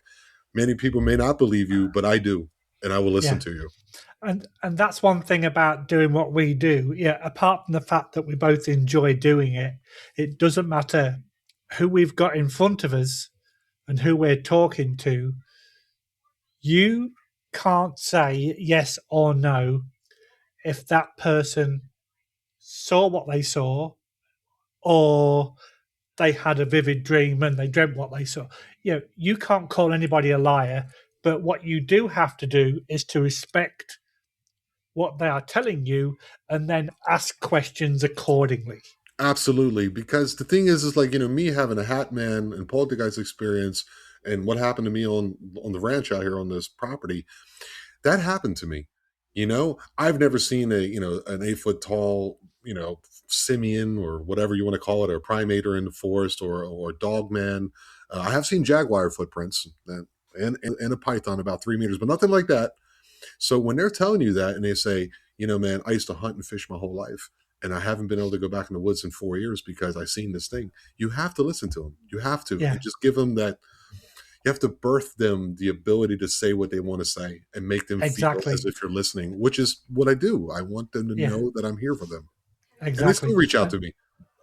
many people may not believe you, but I do, and I will listen Yeah. to you. And that's one thing about doing what we do. Yeah, apart from the fact that we both enjoy doing it, it doesn't matter who we've got in front of us and who we're talking to. You can't say yes or no if that person saw what they saw, or they had a vivid dream and they dreamt what they saw. You can't call anybody a liar, but what you do have to do is to respect what they are telling you and then ask questions accordingly. Absolutely, because the thing is like, me having a hat man and poltergeist experience, and what happened to me on the ranch out here on this property, that happened to me. I've never seen an 8 foot tall, simian or whatever you want to call it, or primator in the forest, or dog man. I have seen jaguar footprints and a python about 3 meters, but nothing like that. So when they're telling you that and they say, man, I used to hunt and fish my whole life, and I haven't been able to go back in the woods in 4 years because I seen this thing. You have to listen to them. You have to, Yeah, and just give them that. You have to birth them the ability to say what they want to say and make them feel as exactly. if you're listening, which is what I do. I want them to Yeah, know that I'm here for them. And they still exactly. reach out to me.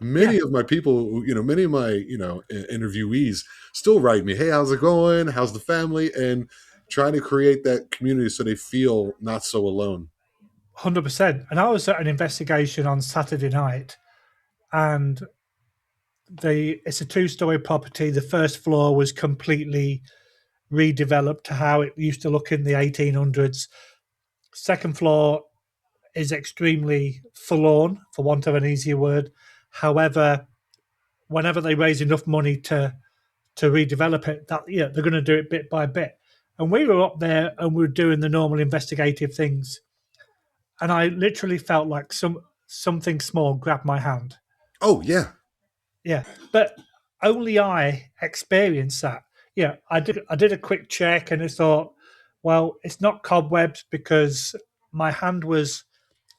Many Yeah, of my people, many of my, interviewees still write me, hey, how's it going? How's the family? And trying to create that community so they feel not so alone. 100%. And I was at an investigation on Saturday night, and it's a two-story property. The first floor was completely redeveloped to how it used to look in the 1800s. Second floor is extremely forlorn, for want of an easier word. However, whenever they raise enough money to redevelop it, that they're going to do it bit by bit. And we were up there and we were doing the normal investigative things, and I literally felt like something small grabbed my hand. Oh, yeah. Yeah, but only I experienced that. Yeah, I did a quick check and I thought, well, it's not cobwebs because my hand was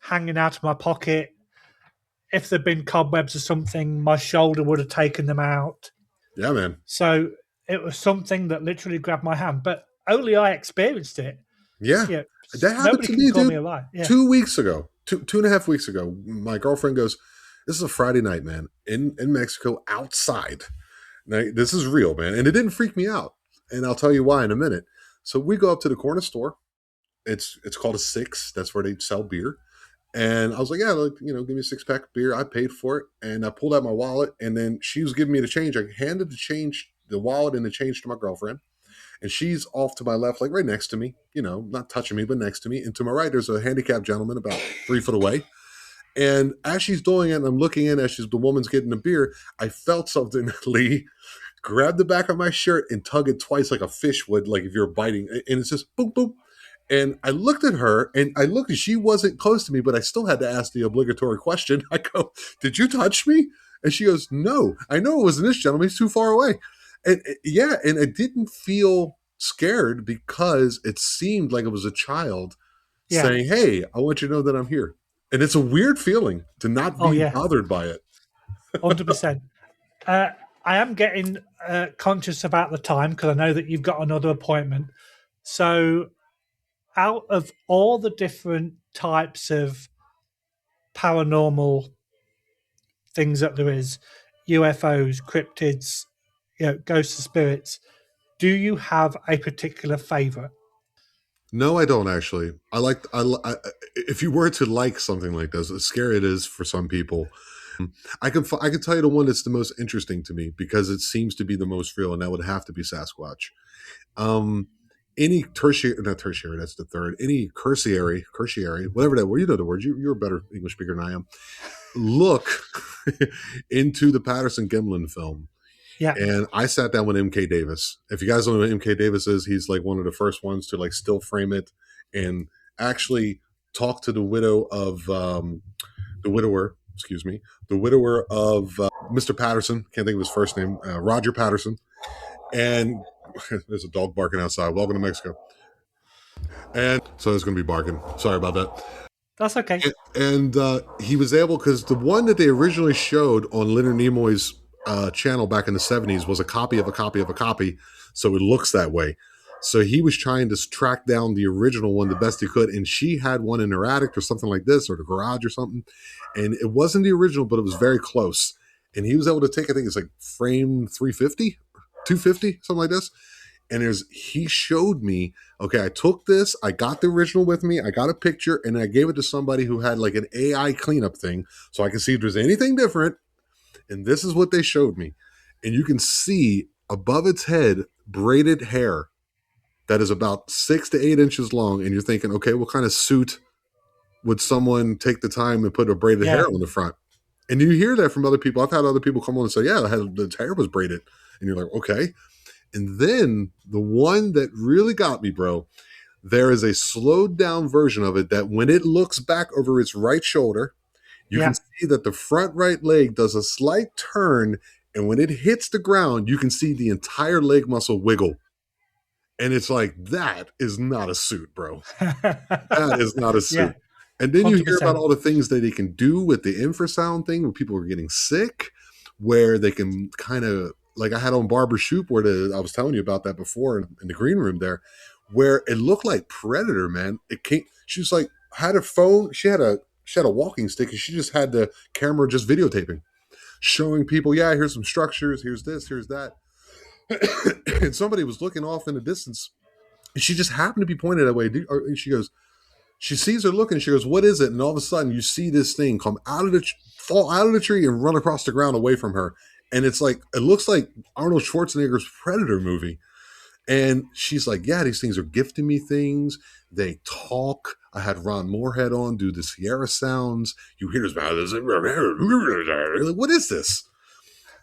hanging out of my pocket. If there'd been cobwebs or something, my shoulder would have taken them out. Yeah, man. So it was something that literally grabbed my hand, but only I experienced it. Yeah. Yeah, That happened nobody to can me, call me dude, a liar. Yeah, 2 weeks ago, 2.5 weeks ago. My girlfriend goes, this is a Friday night, man, in Mexico outside. Now, this is real, man. And it didn't freak me out. And I'll tell you why in a minute. So we go up to the corner store. It's called a Six. That's where they sell beer. And I was like, yeah, like, give me a 6 pack of beer. I paid for it. And I pulled out my wallet. And then she was giving me the change. I handed the wallet and the change to my girlfriend. And she's off to my left, like right next to me, not touching me, but next to me. And to my right, there's a handicapped gentleman about 3 foot away. And as she's doing it, and I'm looking in as the woman's getting the beer, I felt something, Lee, grab the back of my shirt and tug it twice like a fish would, like if you're biting. And it's just boop, boop. And I looked at her and she wasn't close to me, but I still had to ask the obligatory question. I go, did you touch me? And she goes, no, I know it wasn't this gentleman. He's too far away. And yeah, and I didn't feel scared because it seemed like it was a child yeah. saying, hey, I want you to know that I'm here. And it's a weird feeling to not Oh be yeah, bothered by it. 100%. Uh, I am getting conscious about the time because I know that you've got another appointment. So, out of all the different types of paranormal things that there is, UFOs, cryptids, ghosts of spirits, do you have a particular favorite? No, I don't actually. If you were to like something like this, as scary it is for some people, I can tell you the one that's the most interesting to me because it seems to be the most real, and that would have to be Sasquatch. Um, any tertiary, not tertiary, that's the third. Any cursiary, whatever that word. You know the word. You're a better English speaker than I am. Look into the Patterson Gimlin film. Yeah, And I sat down with MK Davis. If you guys don't know who MK Davis is, he's like one of the first ones to like still frame it and actually talk to the widower, excuse me, the widower of Mr. Patterson. Can't think of his first name, Roger Patterson. And there's a dog barking outside. Welcome to Mexico. And so it's going to be barking. Sorry about that. That's okay. And he was able, because the one that they originally showed on Leonard Nimoy's channel back in the 70s was a copy of a copy of a copy, so it looks that way. So he was trying to track down the original one the best he could, and she had one in her attic or something like this, or the garage or something, and it wasn't the original, but it was very close. And he was able to take, I think it's like frame 350, 250, something like this. And he showed me, okay, I took this, I got the original with me, I got a picture, and I gave it to somebody who had like an AI cleanup thing so I can see if there's anything different. And this is what they showed me. And you can see above its head braided hair that is about 6 to 8 inches long. And you're thinking, okay, what kind of suit would someone take the time and put a braided Yeah. hair on the front? And you hear that from other people. I've had other people come on and say, yeah, the hair was braided. And you're like, okay. And then the one that really got me, bro, there is a slowed down version of it that when it looks back over its right shoulder, you can Yeah. see that the front right leg does a slight turn. And when it hits the ground, you can see the entire leg muscle wiggle. And it's like, that is not a suit, bro. That is not a Yeah. suit. And then you hear about 100%. all the things that they can do with the infrasound thing where people are getting sick, where they can kind of, like I had on Barbara Shoop where I was telling you about that before in the green room there, where it looked like Predator, man. It came, she was like, had a phone, she had a walking stick, and she just had the camera just videotaping, showing people, yeah, here's some structures, here's this, here's that. And somebody was looking off in the distance, and she just happened to be pointed that way. And she goes, she sees her looking. She goes, "What is it?" And all of a sudden, you see this thing come out of fall out of the tree and run across the ground away from her. And it's like, it looks like Arnold Schwarzenegger's Predator movie. And she's like, "Yeah, these things are gifting me things. They talk." I had Ron Moorhead on do the Sierra sounds. You hear this, like, what is this?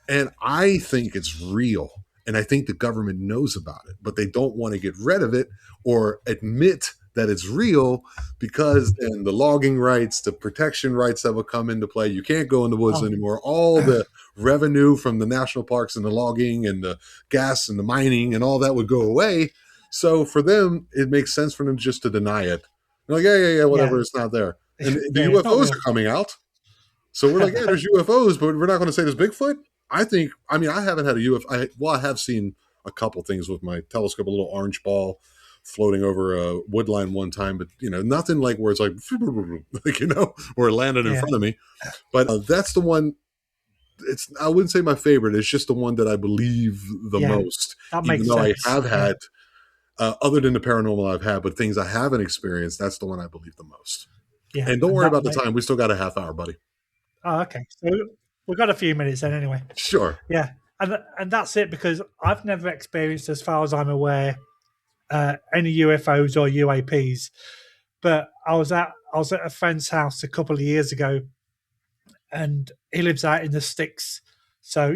And I think it's real. And I think the government knows about it, but they don't want to get rid of it or admit that it's real, because then the logging rights, the protection rights that will come into play. You can't go in the woods Oh, anymore. All the revenue from the national parks and the logging and the gas and the mining and all that would go away. So for them, it makes sense for them just to deny it. They're like, yeah, whatever, yeah. it's not there. And the Yeah, it's not UFOs are real. coming out. So we're like, yeah, there's UFOs, but we're not going to say there's Bigfoot. I mean, I haven't had a UFO. Well, I have seen a couple things with my telescope, a little orange ball floating over a wood line one time, but nothing like where it's like, like, or it landed in Yeah. front of me. But that's the one. I wouldn't say my favorite. It's just the one that I believe the Yeah. most, That even makes though I sense. have Yeah. had, other than the paranormal I've had, but things I haven't experienced, that's the one I believe the most. Yeah. And don't And worry that about the make time. We still got a half hour, buddy. Oh, okay. So we've got a few minutes then anyway. Sure. Yeah. And that's it, because I've never experienced, as far as I'm aware, any UFOs or UAPs. But I was at a friend's house a couple of years ago, and he lives out in the sticks, so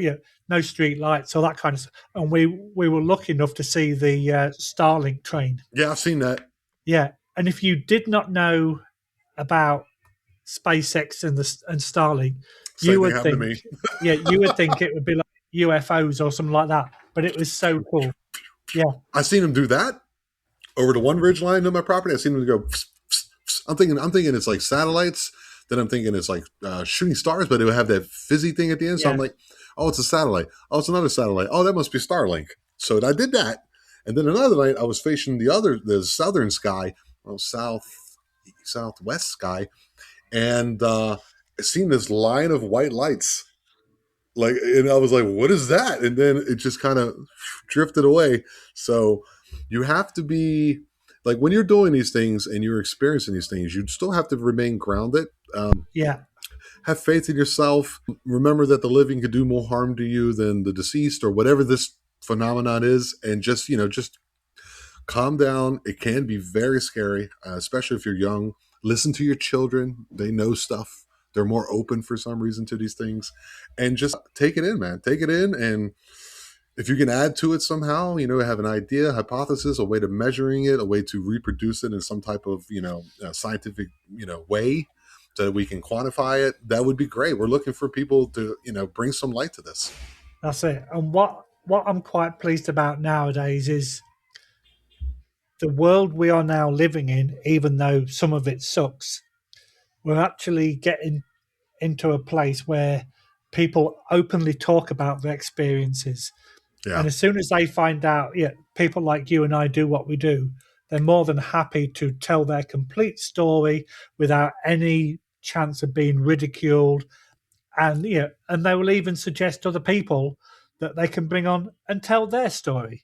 no street lights or that kind of stuff. And we were lucky enough to see the Starlink train. Yeah, I've seen that. Yeah, and if you did not know about SpaceX and Starlink, Same you thing would happened think, to me. you would think it would be like UFOs or something like that. But it was so cool. Yeah, I've seen him do that over the one ridge line on my property. I've seen him go. Pss, pss, pss. I'm thinking it's like satellites. Then I'm thinking it's like shooting stars, but it would have that fizzy thing at the end. So yeah, I'm like, oh, it's a satellite. Oh, it's another satellite. Oh, that must be Starlink. So I did that, and then another night I was facing the southern sky, well, southwest sky, and I seen this line of white lights. Like, and I was like, what is that? And then it just kind of drifted away. So you have to be like, when you're doing these things and you're experiencing these things, you still have to remain grounded. yeah. Have faith in yourself. Remember that the living could do more harm to you than the deceased or whatever this phenomenon is. And just calm down. It can be very scary, especially if you're young. Listen to your children. They know stuff. They're more open for some reason to these things. And just take it in, man. Take it in. And if you can add to it somehow, have an idea, hypothesis, a way to measuring it, a way to reproduce it in some type of, scientific, way so that we can quantify it, that would be great. We're looking for people to, bring some light to this. That's it. And what I'm quite pleased about nowadays is the world we are now living in, even though some of it sucks. we're actually getting into a place where people openly talk about their experiences. Yeah. And as soon as they find out, yeah, people like you and I do what we do, they're more than happy to tell their complete story without any chance of being ridiculed. And yeah, and they will even suggest other people that they can bring on and tell their story.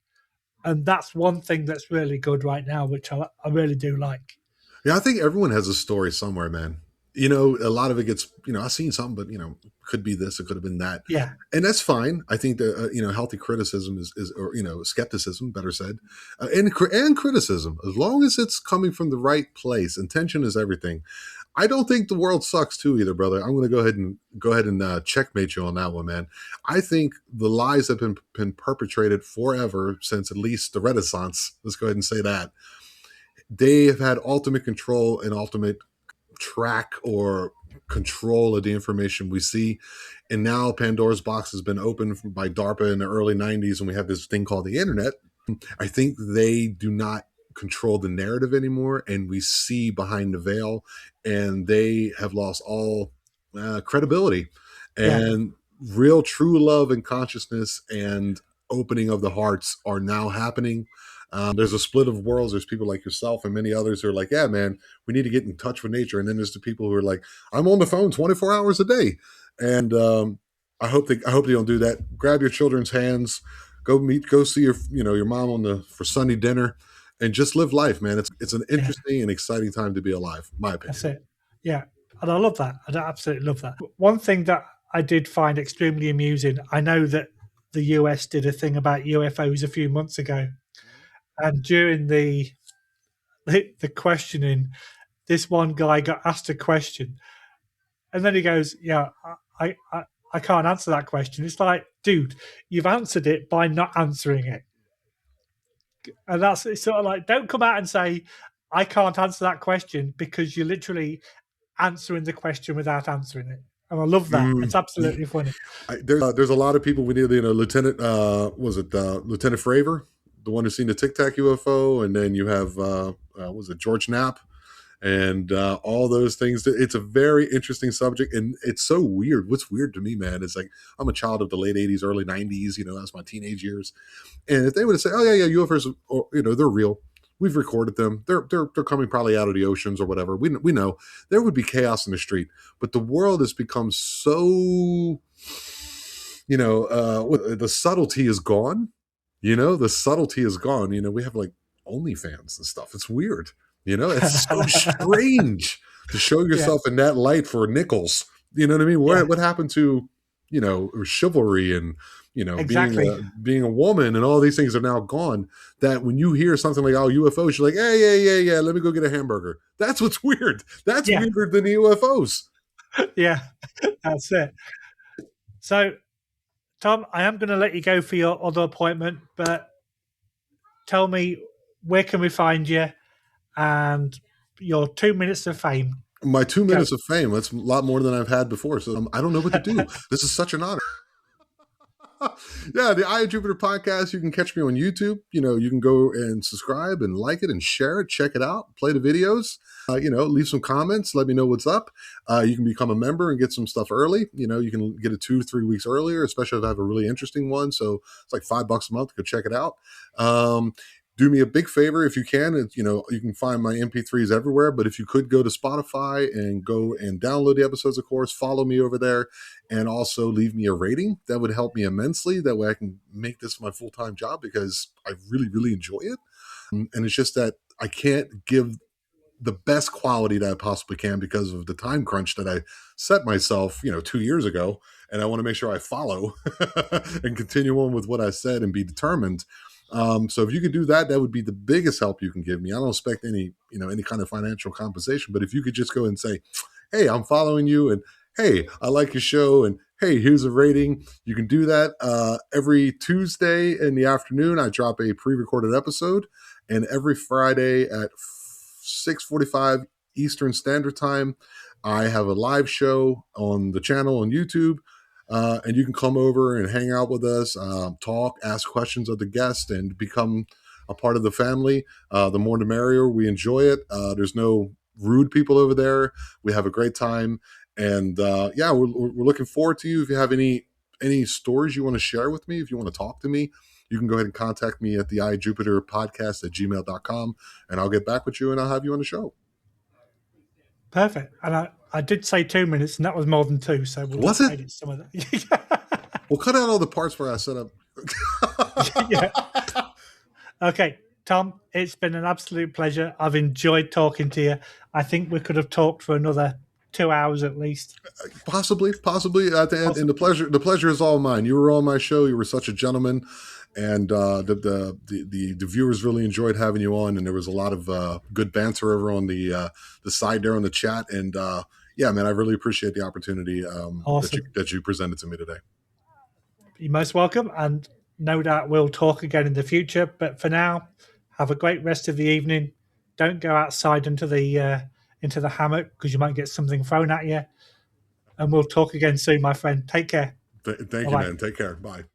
And that's one thing that's really good right now, which I really do like. Yeah, I think everyone has a story somewhere, man. You know, a lot of it gets, I've seen something, but could be this, it could have been that, Yeah, and that's fine. I think that healthy criticism is, or skepticism, better said, and criticism, as long as it's coming from the right place. Intention is everything. I don't think the world sucks too either, brother. I'm going to go ahead and checkmate you on that one, man. I think the lies have been perpetrated forever since at least the Renaissance. Let's go ahead and say that they have had ultimate control and ultimate track or control of the information we see. And now Pandora's box has been opened by DARPA in the early 90s, and we have this thing called the internet. I think they do not control the narrative anymore, and we see behind the veil, and they have lost all credibility. yeah, And real true love and consciousness and opening of the hearts are now happening. There's a split of worlds. There's people like yourself and many others who are like, yeah, man, we need to get in touch with nature. And then there's the people who are like, I'm on the phone 24 hours a day. And I hope they don't do that. Grab your children's hands, go see your mom for Sunday dinner, and just live life, man. It's an yeah. interesting and exciting time to be alive, in my That's opinion. it. Yeah. And I love that. I absolutely love that. One thing that I did find extremely amusing, I know that the US did a thing about UFOs a few months ago. And during the questioning, this one guy got asked a question. And then he goes, yeah, I can't answer that question. It's like, dude, you've answered it by not answering it. And that's it's sort of like, don't come out and say, I can't answer that question because you're literally answering the question without answering it. And I love that. It's Mm, absolutely funny. there's a lot of people we need. Lieutenant was it Lieutenant Fravor, the one who's seen the Tic Tac UFO, and then you have was it George Knapp, and all those things. It's a very interesting subject, and it's so weird. What's weird to me, man, is like I'm a child of the late '80s, early '90s. That's my teenage years. And if they would have said, "Oh yeah, yeah, UFOs, or, they're real. We've recorded them. They're coming probably out of the oceans or whatever. We know there would be chaos in the street, but the world has become so, the subtlety is gone. The subtlety is gone. We have like OnlyFans and stuff. It's weird. It's so strange to show Yeah, yourself in that light for nickels. You know what I mean? yeah, What happened to chivalry and exactly. being a woman, and all these things are now gone. That when you hear something like UFOs, you're like, hey, yeah, let me go get a hamburger. That's what's weird. That's Yeah, weirder than the UFOs. yeah, that's it. So, Tom, I am going to let you go for your other appointment, but tell me, where can we find you and your 2 minutes of fame? My two Go. minutes of fame, that's a lot more than I've had before. So I don't know what to do. This is such an honor. Yeah, the Eye of Jupiter podcast. You can catch me on YouTube. You can go and subscribe and like it and share it. Check it out. Play the videos. Leave some comments. Let me know what's up. You can become a member and get some stuff early. You can get it 2-3 weeks earlier, especially if I have a really interesting one. So it's like $5 a month. Go check it out. Do me a big favor if you can. You can find my MP3s everywhere, but if you could go to Spotify and go and download the episodes, of course, follow me over there, and also leave me a rating. That would help me immensely. That way I can make this my full-time job, because I really, really enjoy it. And it's just that I can't give the best quality that I possibly can because of the time crunch that I set myself, 2 years ago. And I want to make sure I follow and continue on with what I said and be determined. So if you could do that, that would be the biggest help you can give me. I don't expect any kind of financial compensation, but if you could just go and say, hey, I'm following you, and hey, I like your show, and hey, here's a rating. You can do that. Every Tuesday in the afternoon, I drop a pre-recorded episode, and every Friday at 6:45 Eastern Standard Time, I have a live show on the channel on YouTube. And you can come over and hang out with us, talk, ask questions of the guest, and become a part of the family. The more the merrier. We enjoy it. There's no rude people over there. We have a great time, and yeah, we're looking forward to you. If you have any stories you want to share with me, if you want to talk to me, you can go ahead and contact me at the iJupiterpodcast@gmail.com, and I'll get back with you and I'll have you on the show. Perfect. And I did say 2 minutes, and that was more than two, so we'll Was just it? edit some of that. We'll cut out all the parts where I set up. Yeah. Okay, Tom, it's been an absolute pleasure. I've enjoyed talking to you. I think we could have talked for another 2 hours at least. Possibly at the end. And the pleasure is all mine. You were on my show. You were such a gentleman, and the viewers really enjoyed having you on. And there was a lot of good banter over on the side there on the chat. And yeah, man, I really appreciate the opportunity Awesome. that you presented to me today. You're most welcome, and no doubt we'll talk again in the future. But for now, have a great rest of the evening. Don't go outside into the hammock because you might get something thrown at you. And we'll talk again soon, my friend. Take care. Thank you, man. Take care. Bye.